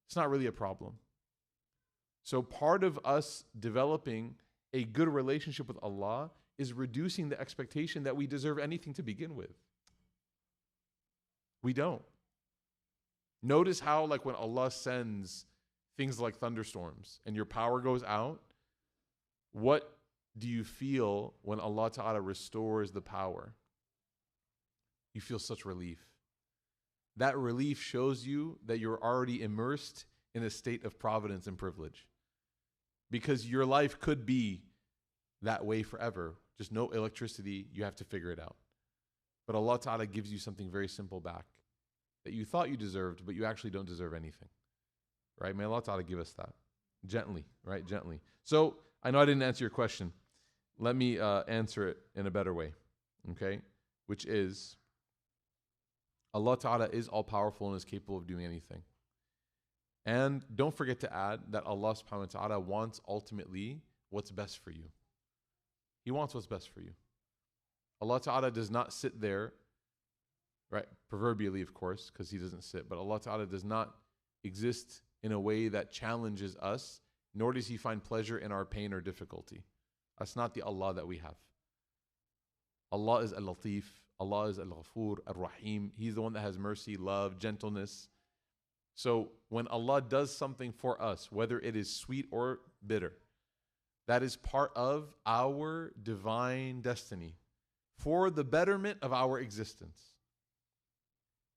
It's not really a problem. So part of us developing a good relationship with Allah is reducing the expectation that we deserve anything to begin with. We don't. Notice how, like, when Allah sends things like thunderstorms and your power goes out, what do you feel when Allah Ta'ala restores the power? You feel such relief. That relief shows you that you're already immersed in a state of providence and privilege. Because your life could be that way forever. Just no electricity, you have to figure it out. But Allah Ta'ala gives you something very simple back that you thought you deserved, but you actually don't deserve anything. Right? May Allah Ta'ala give us that. Gently, right? Gently. So, I know I didn't answer your question. Let me answer it in a better way. Okay? Which is, Allah Ta'ala is all-powerful and is capable of doing anything. And don't forget to add that Allah Subhanahu wa Ta'ala wants ultimately what's best for you. He wants what's best for you. Allah Ta'ala does not sit there, right? Proverbially, of course, because He doesn't sit. But Allah Ta'ala does not exist in a way that challenges us, nor does He find pleasure in our pain or difficulty. That's not the Allah that we have. Allah is Al-Latif. Allah is Al-Ghafur, Ar-Rahim. He's the one that has mercy, love, gentleness. So when Allah does something for us, whether it is sweet or bitter, that is part of our divine destiny for the betterment of our existence.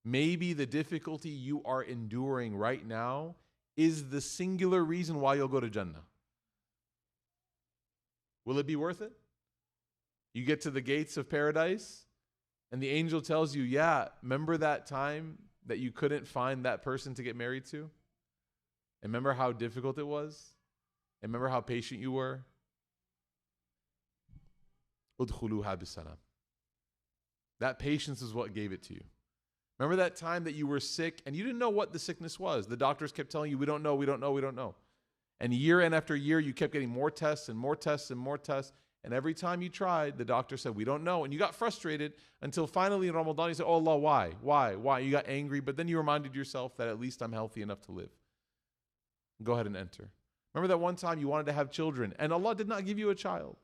Maybe the difficulty you are enduring right now is the singular reason why you'll go to Jannah. Will it be worth it? You get to the gates of paradise and the angel tells you, yeah, remember that time that you couldn't find that person to get married to? And remember how difficult it was? And remember how patient you were? Udkhuluha bisalam. That patience is what gave it to you. Remember that time that you were sick and you didn't know what the sickness was? The doctors kept telling you, we don't know. And year after year, you kept getting more tests and more tests and more tests. And every time you tried, the doctor said, we don't know. And you got frustrated until finally in Ramadan, you said, oh Allah, why? Why? You got angry, but then you reminded yourself that at least I'm healthy enough to live. Go ahead and enter. Remember that one time you wanted to have children and Allah did not give you a child.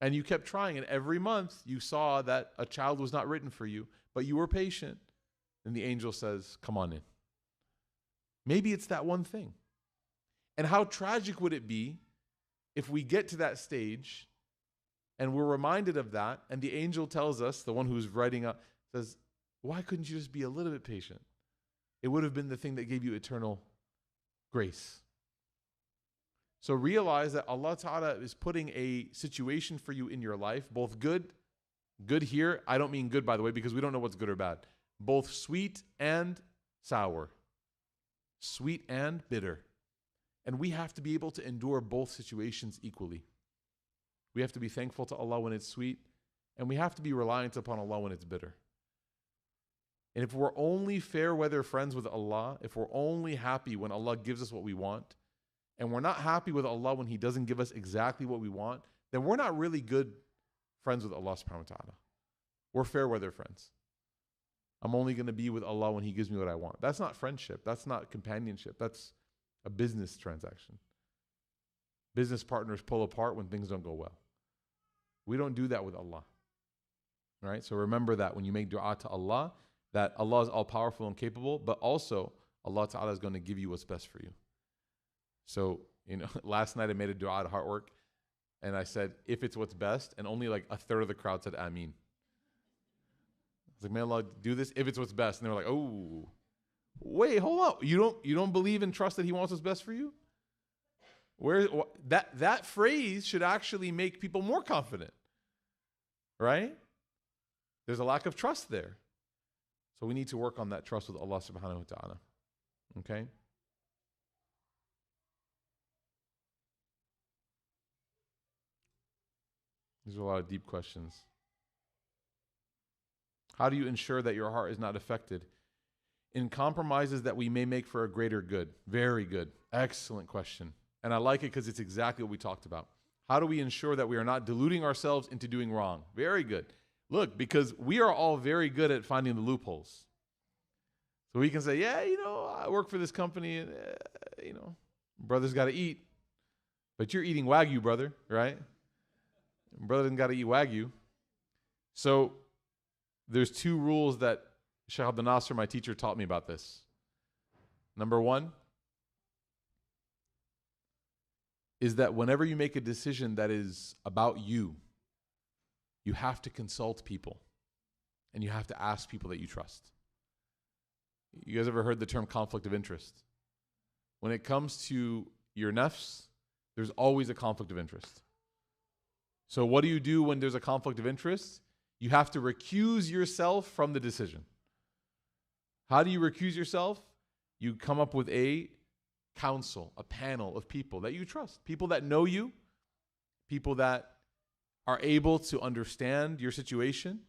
And you kept trying, and every month you saw that a child was not written for you, but you were patient. And the angel says, come on in. Maybe it's that one thing. And how tragic would it be if we get to that stage and we're reminded of that, and the angel tells us, the one who's writing up, says, why couldn't you just be a little bit patient? It would have been the thing that gave you eternal grace. So realize that Allah Ta'ala is putting a situation for you in your life, both good here, I don't mean good by the way, because we don't know what's good or bad, both sweet and sour, sweet and bitter. And we have to be able to endure both situations equally. We have to be thankful to Allah when it's sweet, and we have to be reliant upon Allah when it's bitter. And if we're only fair weather friends with Allah, if we're only happy when Allah gives us what we want, and we're not happy with Allah when He doesn't give us exactly what we want, then we're not really good friends with Allah subhanahu wa ta'ala. We're fair weather friends. I'm only going to be with Allah when He gives me what I want. That's not friendship. That's not companionship. That's a business transaction. Business partners pull apart when things don't go well. We don't do that with Allah. All right? So remember that when you make dua to Allah, that Allah is all-powerful and capable, but also Allah Ta'ala is going to give you what's best for you. So, last night I made a dua at Heartwork, and I said, if it's what's best, and only like a third of the crowd said Ameen. I was like, may Allah do this if it's what's best. And they were like, oh, wait, hold on. You don't believe and trust that He wants what's best for you? That phrase should actually make people more confident, right? There's a lack of trust there. So we need to work on that trust with Allah subhanahu wa ta'ala. Okay? These are a lot of deep questions. How do you ensure that your heart is not affected in compromises that we may make for a greater good? Very good. Excellent question. And I like it because it's exactly what we talked about. How do we ensure that we are not deluding ourselves into doing wrong? Very good. Look, because we are all very good at finding the loopholes. So we can say, yeah, I work for this company and, brother's got to eat. But you're eating Wagyu, brother, right? Brother didn't got to eat Wagyu. So there's two rules that Shaykh Abdul Nasser, my teacher, taught me about this. Number one is that whenever you make a decision that is about you, you have to consult people and you have to ask people that you trust. You guys ever heard the term conflict of interest? When it comes to your nafs, there's always a conflict of interest. So what do you do when there's a conflict of interest? You have to recuse yourself from the decision. How do you recuse yourself? You come up with a council, a panel of people that you trust, people that know you, people that are able to understand your situation,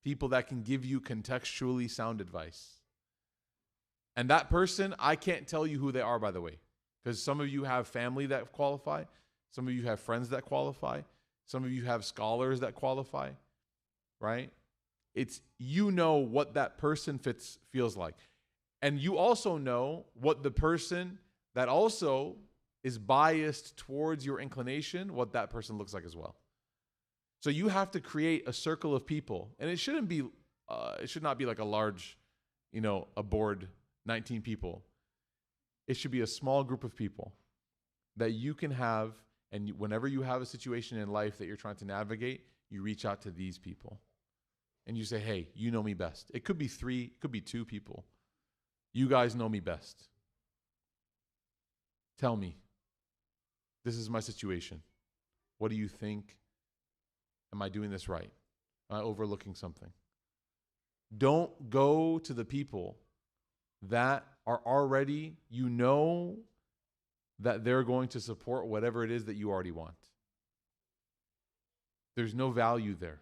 people that can give you contextually sound advice. And that person, I can't tell you who they are, by the way, because some of you have family that qualify, some of you have friends that qualify, some of you have scholars that qualify, right? It's what that person feels like. And you also know what the person that also is biased towards your inclination, what that person looks like as well. So you have to create a circle of people, and it should not be like a large, a board, 19 people. It should be a small group of people that you can have, and whenever you have a situation in life that you're trying to navigate, you reach out to these people. And you say, hey, you know me best. It could be 3, it could be 2 people. You guys know me best. Tell me, this is my situation. What do you think? Am I doing this right? Am I overlooking something? Don't go to the people that are already, that they're going to support whatever it is that you already want. There's no value there.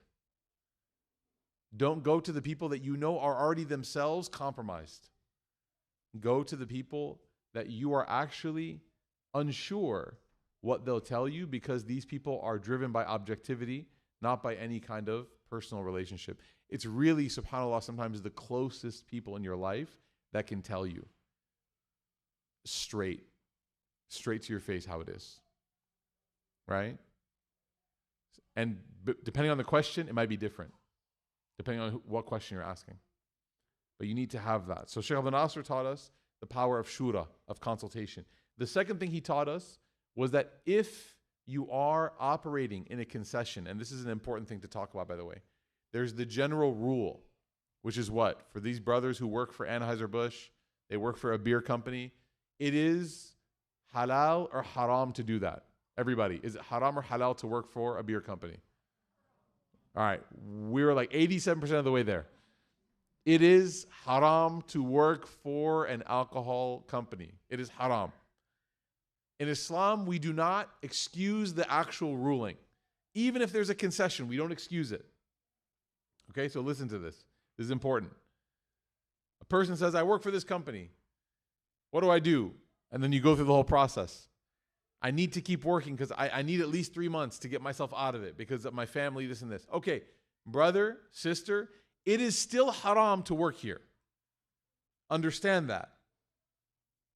Don't go to the people that are already themselves compromised. Go to the people that you are actually unsure what they'll tell you, because these people are driven by objectivity, not by any kind of personal relationship. It's really, subhanAllah, sometimes the closest people in your life that can tell you straight to your face how it is, right? And depending on the question, it might be different, depending on what question you're asking. But you need to have that. So Shaykh Abdul Nasser taught us the power of shura, of consultation. The second thing he taught us was that if you are operating in a concession, and this is an important thing to talk about, by the way, there's the general rule, which is what? For these brothers who work for Anheuser-Busch, they work for a beer company, it is halal or haram to do that. Everybody, is it haram or halal to work for a beer company? All right, we're like 87% of the way there. It is haram to work for an alcohol company. It is haram. In Islam, we do not excuse the actual ruling. Even if there's a concession, we don't excuse it. Okay, so listen to this. This is important. A person says, I work for this company. What do I do? And then you go through the whole process. I need to keep working because I need at least 3 months to get myself out of it because of my family, this and this. Okay, brother, sister, it is still haram to work here. Understand that.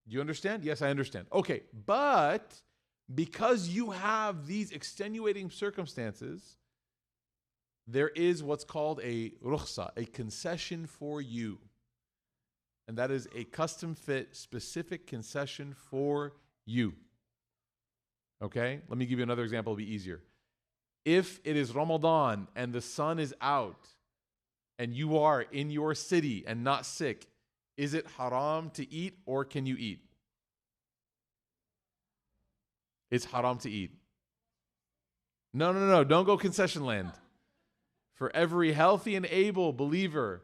Do you understand? Yes, I understand. Okay, but because you have these extenuating circumstances, there is what's called a rukhsa, a concession for you. And that is a custom-fit, specific concession for you. Okay? Let me give you another example. It'll be easier. If it is Ramadan and the sun is out and you are in your city and not sick, is it haram to eat or can you eat? It's haram to eat. No. Don't go concession land. For every healthy and able believer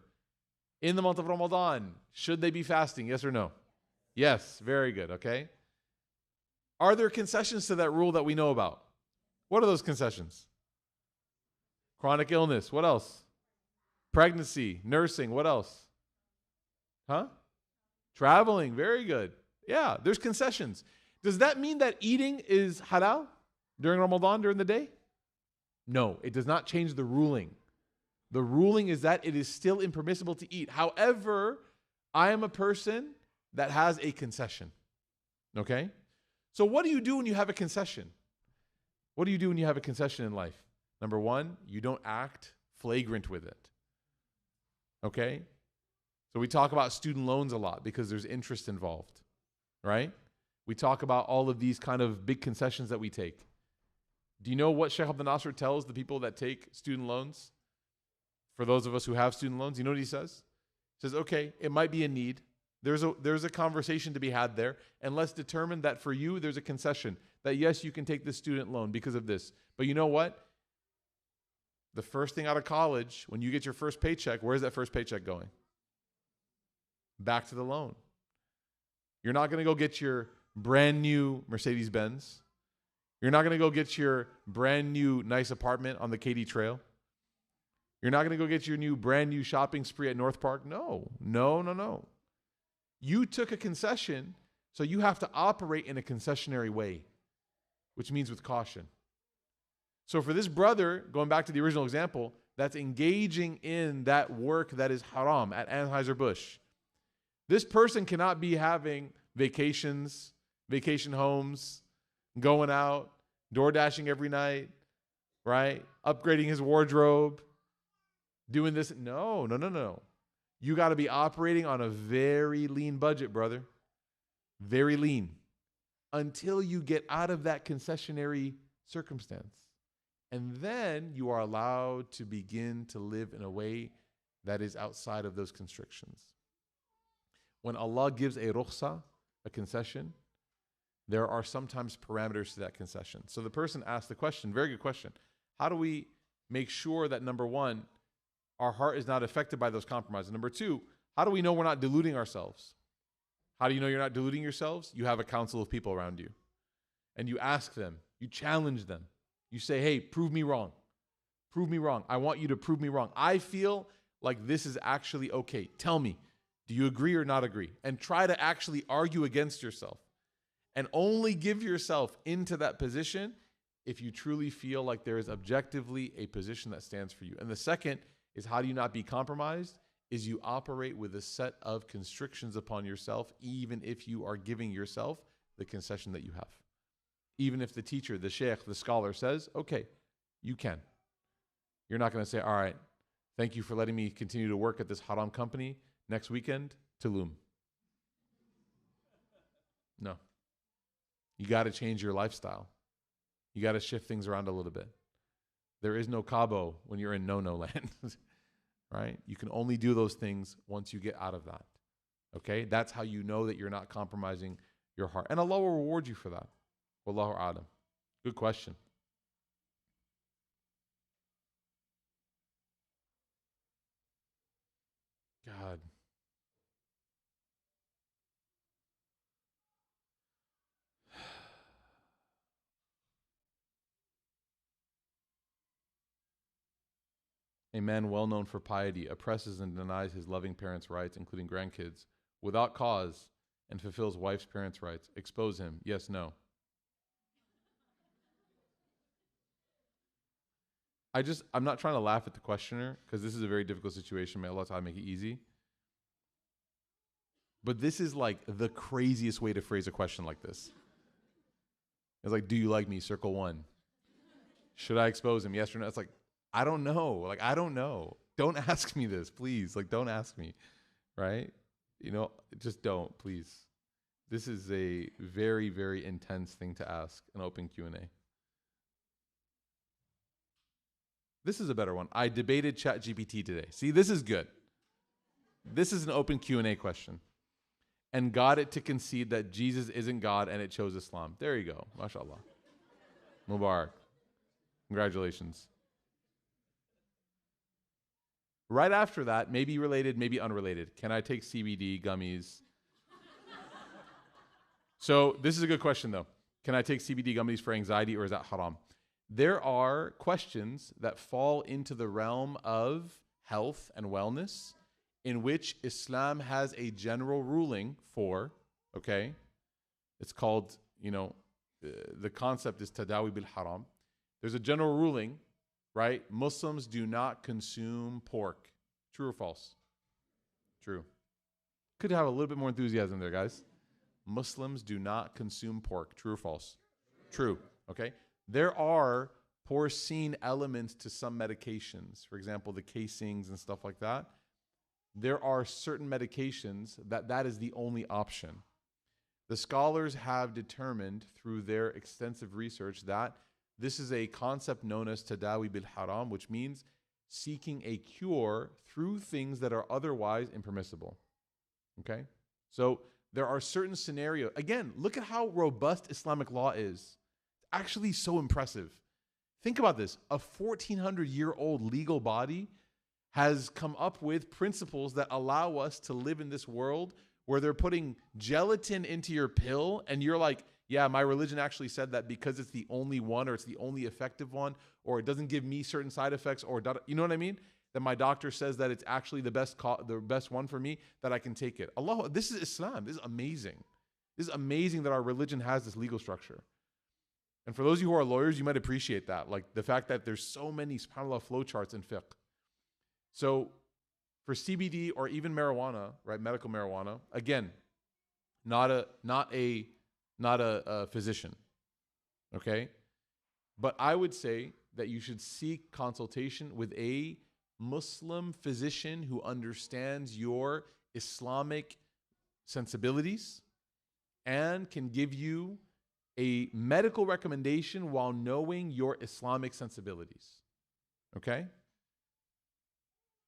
in the month of Ramadan, should they be fasting? Yes or no? Yes. Very good. Okay. Are there concessions to that rule that we know about? What are those concessions? Chronic illness. What else? Pregnancy, nursing. What else? Huh? Traveling. Very good. Yeah, there's concessions. Does that mean that eating is halal during Ramadan during the day? No, it does not change the ruling. The ruling is that it is still impermissible to eat. However, I am a person that has a concession. Okay? So what do you do when you have a concession? What do you do when you have a concession in life? Number one, you don't act flagrant with it. Okay? So we talk about student loans a lot because there's interest involved, right? We talk about all of these kind of big concessions that we take. Do you know what Shaykh Abdul Nasser tells the people that take student loans? For those of us who have student loans, you know what he says? He says, okay, it might be a need. There's a conversation to be had there, and let's determine that for you, there's a concession that yes, you can take this student loan because of this. But you know what? The first thing out of college, when you get your first paycheck, where's that first paycheck going? Back to the loan. You're not going to go get your brand new Mercedes-Benz. You're not going to go get your brand new nice apartment on the Katy Trail. You're not going to go get your brand new shopping spree at North Park. No. You took a concession, so you have to operate in a concessionary way, which means with caution. So for this brother, going back to the original example, that's engaging in that work that is haram at Anheuser-Busch, this person cannot be having vacations, vacation homes, going out, door dashing every night, right? Upgrading his wardrobe, doing this. No. You got to be operating on a very lean budget, brother. Very lean. Until you get out of that concessionary circumstance. And then you are allowed to begin to live in a way that is outside of those constrictions. When Allah gives a rukhsa, a concession, there are sometimes parameters to that concession. So the person asked the question, very good question. How do we make sure that, number one, our heart is not affected by those compromises? Number two, how do we know we're not deluding ourselves? How do you know you're not deluding yourselves? You have a council of people around you. And you ask them, you challenge them. You say, hey, prove me wrong. Prove me wrong. I want you to prove me wrong. I feel like this is actually okay. Tell me, do you agree or not agree? And try to actually argue against yourself. And only give yourself into that position if you truly feel like there is objectively a position that stands for you. And the second is, how do you not be compromised? Is you operate with a set of constrictions upon yourself, even if you are giving yourself the concession that you have. Even if the teacher, the sheikh, the scholar says, okay, you can. You're not going to say, all right, thank you for letting me continue to work at this haram company. Next weekend, Tulum. No. You got to change your lifestyle. You got to shift things around a little bit. There is no Cabo when you're in no-no land, right? You can only do those things once you get out of that, okay? That's how you know that you're not compromising your heart. And Allah will reward you for that. Wallahu a'lam. Good question. God. A man well known for piety oppresses and denies his loving parents' rights, including grandkids, without cause, and fulfills wife's parents' rights. Expose him. Yes, no. I'm not trying to laugh at the questioner, because this is a very difficult situation. May Allah Ta'ala make it easy. But this is like the craziest way to phrase a question like this. It's like, do you like me? Circle 1. Should I expose him? Yes or no? It's like, I don't know. Like, I don't know. Don't ask me this, please. Like, don't ask me, right? You know, just don't, please. This is a very, very intense thing to ask, an open Q&A. This is a better one. I debated ChatGPT today. See, this is good. This is an open Q&A question. And got it to concede that Jesus isn't God and it chose Islam. There you go. MashaAllah. Mubarak. Congratulations. Right after that, maybe related, maybe unrelated. Can I take CBD gummies? So this is a good question, though. Can I take CBD gummies for anxiety, or is that haram? There are questions that fall into the realm of health and wellness in which Islam has a general ruling for, okay? It's called, the concept is tadawi bil haram. There's a general ruling, right? Muslims do not consume pork. True or false? True. Could have a little bit more enthusiasm there, guys. Muslims do not consume pork. True or false? True. Okay. There are porcine elements to some medications. For example, the casings and stuff like that. There are certain medications that is the only option. The scholars have determined through their extensive research that this is a concept known as tadawi bil haram, which means seeking a cure through things that are otherwise impermissible. Okay? So there are certain scenarios. Again, look at how robust Islamic law is. It's actually so impressive. Think about this. A 1,400-year-old legal body has come up with principles that allow us to live in this world where they're putting gelatin into your pill and you're like, yeah, my religion actually said that because it's the only one, or it's the only effective one, or it doesn't give me certain side effects, or you know what I mean? That my doctor says that it's actually the best one for me, that I can take it. Allah, this is Islam. This is amazing. This is amazing that our religion has this legal structure. And for those of you who are lawyers, you might appreciate that. Like the fact that there's so many, subhanAllah, flowcharts in fiqh. So for CBD or even marijuana, right, medical marijuana, again, not a physician, okay? But I would say that you should seek consultation with a Muslim physician who understands your Islamic sensibilities and can give you a medical recommendation while knowing your Islamic sensibilities, okay?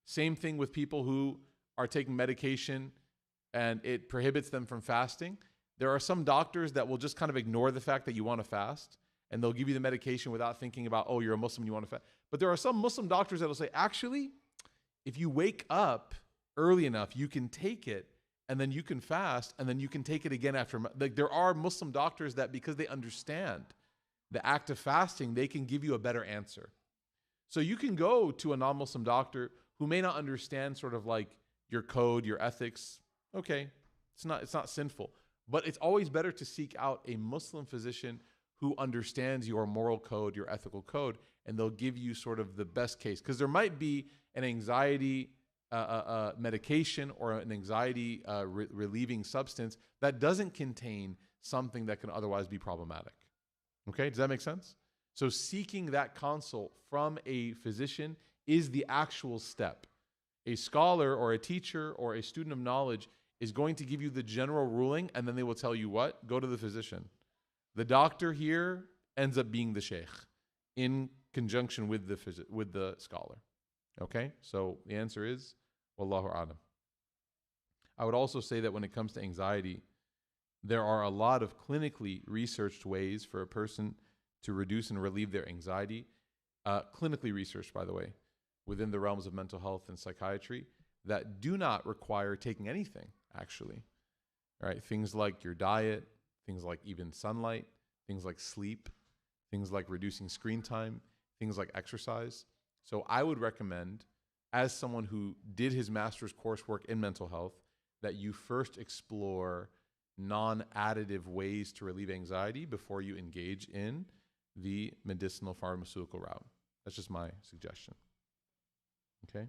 Same thing with people who are taking medication and it prohibits them from fasting. There are some doctors that will just kind of ignore the fact that you want to fast, and they'll give you the medication without thinking about, oh, you're a Muslim, you want to fast. But there are some Muslim doctors that will say, actually, if you wake up early enough, you can take it, and then you can fast, and then you can take it again after. Like, there are Muslim doctors that, because they understand the act of fasting, they can give you a better answer. So you can go to a non-Muslim doctor who may not understand sort of like your code, your ethics. Okay, it's not sinful. But it's always better to seek out a Muslim physician who understands your moral code, your ethical code, and they'll give you sort of the best case. Because there might be an anxiety medication or an anxiety relieving substance that doesn't contain something that can otherwise be problematic. Okay, does that make sense? So seeking that consult from a physician is the actual step. A scholar or a teacher or a student of knowledge is going to give you the general ruling, and then they will tell you what? Go to the physician. The doctor here ends up being the sheikh in conjunction with the scholar. Okay, so the answer is Wallahu a'lam. I would also say that when it comes to anxiety, there are a lot of clinically researched ways for a person to reduce and relieve their anxiety. Clinically researched, by the way, within the realms of mental health and psychiatry, that do not require taking anything, actually. All right, things like your diet, things like even sunlight, things like sleep, things like reducing screen time, things like exercise. So I would recommend, as someone who did his master's coursework in mental health, that you first explore non-additive ways to relieve anxiety before you engage in the medicinal pharmaceutical route. That's just my suggestion. Okay?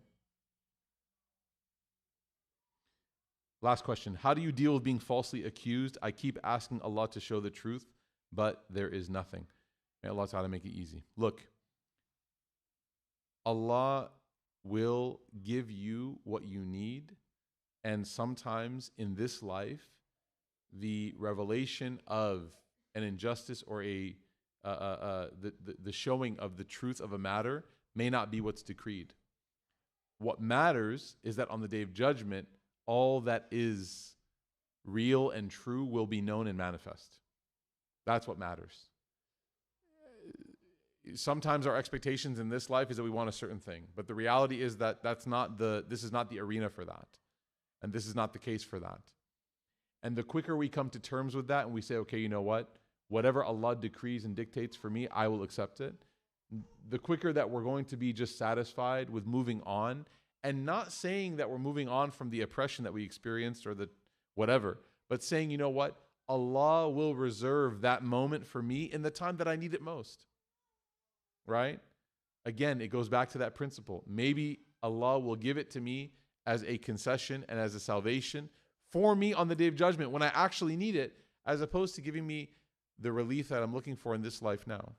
Last question. How do you deal with being falsely accused? I keep asking Allah to show the truth, but there is nothing. May Allah Ta'ala make it easy. Look, Allah will give you what you need, and sometimes in this life, the revelation of an injustice or the showing of the truth of a matter may not be what's decreed. What matters is that on the Day of Judgment, all that is real and true will be known and manifest. That's what matters. Sometimes our expectations in this life is that we want a certain thing, but the reality is that this is not the arena for that, and this is not the case for that. And the quicker we come to terms with that and we say, okay, you know what? Whatever Allah decrees and dictates for me, I will accept it. The quicker that we're going to be just satisfied with moving on, and not saying that we're moving on from the oppression that we experienced or the whatever, but saying, you know what? Allah will reserve that moment for me in the time that I need it most. Right? Again, it goes back to that principle. Maybe Allah will give it to me as a concession and as a salvation for me on the Day of Judgment when I actually need it, as opposed to giving me the relief that I'm looking for in this life now.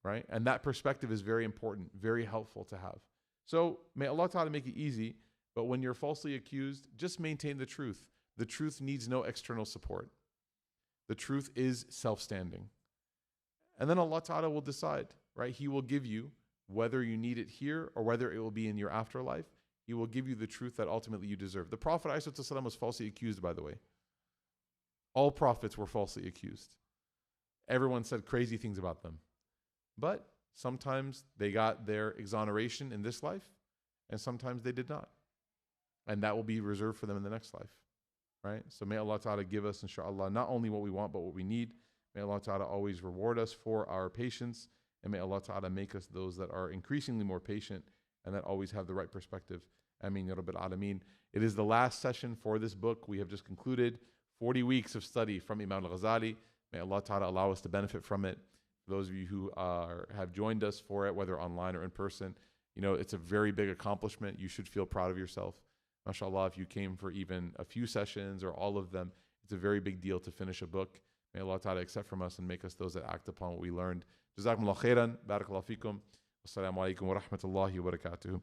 Right? And that perspective is very important, very helpful to have. So may Allah Ta'ala make it easy, but when you're falsely accused, just maintain the truth. The truth needs no external support. The truth is self-standing. And then Allah Ta'ala will decide, right? He will give you, whether you need it here or whether it will be in your afterlife, He will give you the truth that ultimately you deserve. The Prophet ﷺ was falsely accused, by the way. All prophets were falsely accused. Everyone said crazy things about them. But sometimes they got their exoneration in this life, and sometimes they did not. And that will be reserved for them in the next life. Right? So may Allah Ta'ala give us, inshallah, not only what we want, but what we need. May Allah Ta'ala always reward us for our patience, and may Allah Ta'ala make us those that are increasingly more patient and that always have the right perspective. Ameen ya Rabbil Alameen. It is the last session for this book. We have just concluded 40 weeks of study from Imam Al-Ghazāli. May Allah Ta'ala allow us to benefit from it. For those of you who have joined us for it, whether online or in person, you know, it's a very big accomplishment. You should feel proud of yourself. MashaAllah, if you came for even a few sessions or all of them, it's a very big deal to finish a book. May Allah Ta'ala accept from us and make us those that act upon what we learned. Jazakumullah khairan. Barakallahu fikum. Wassalamu alaikum wa rahmatullahi wa barakatuhu.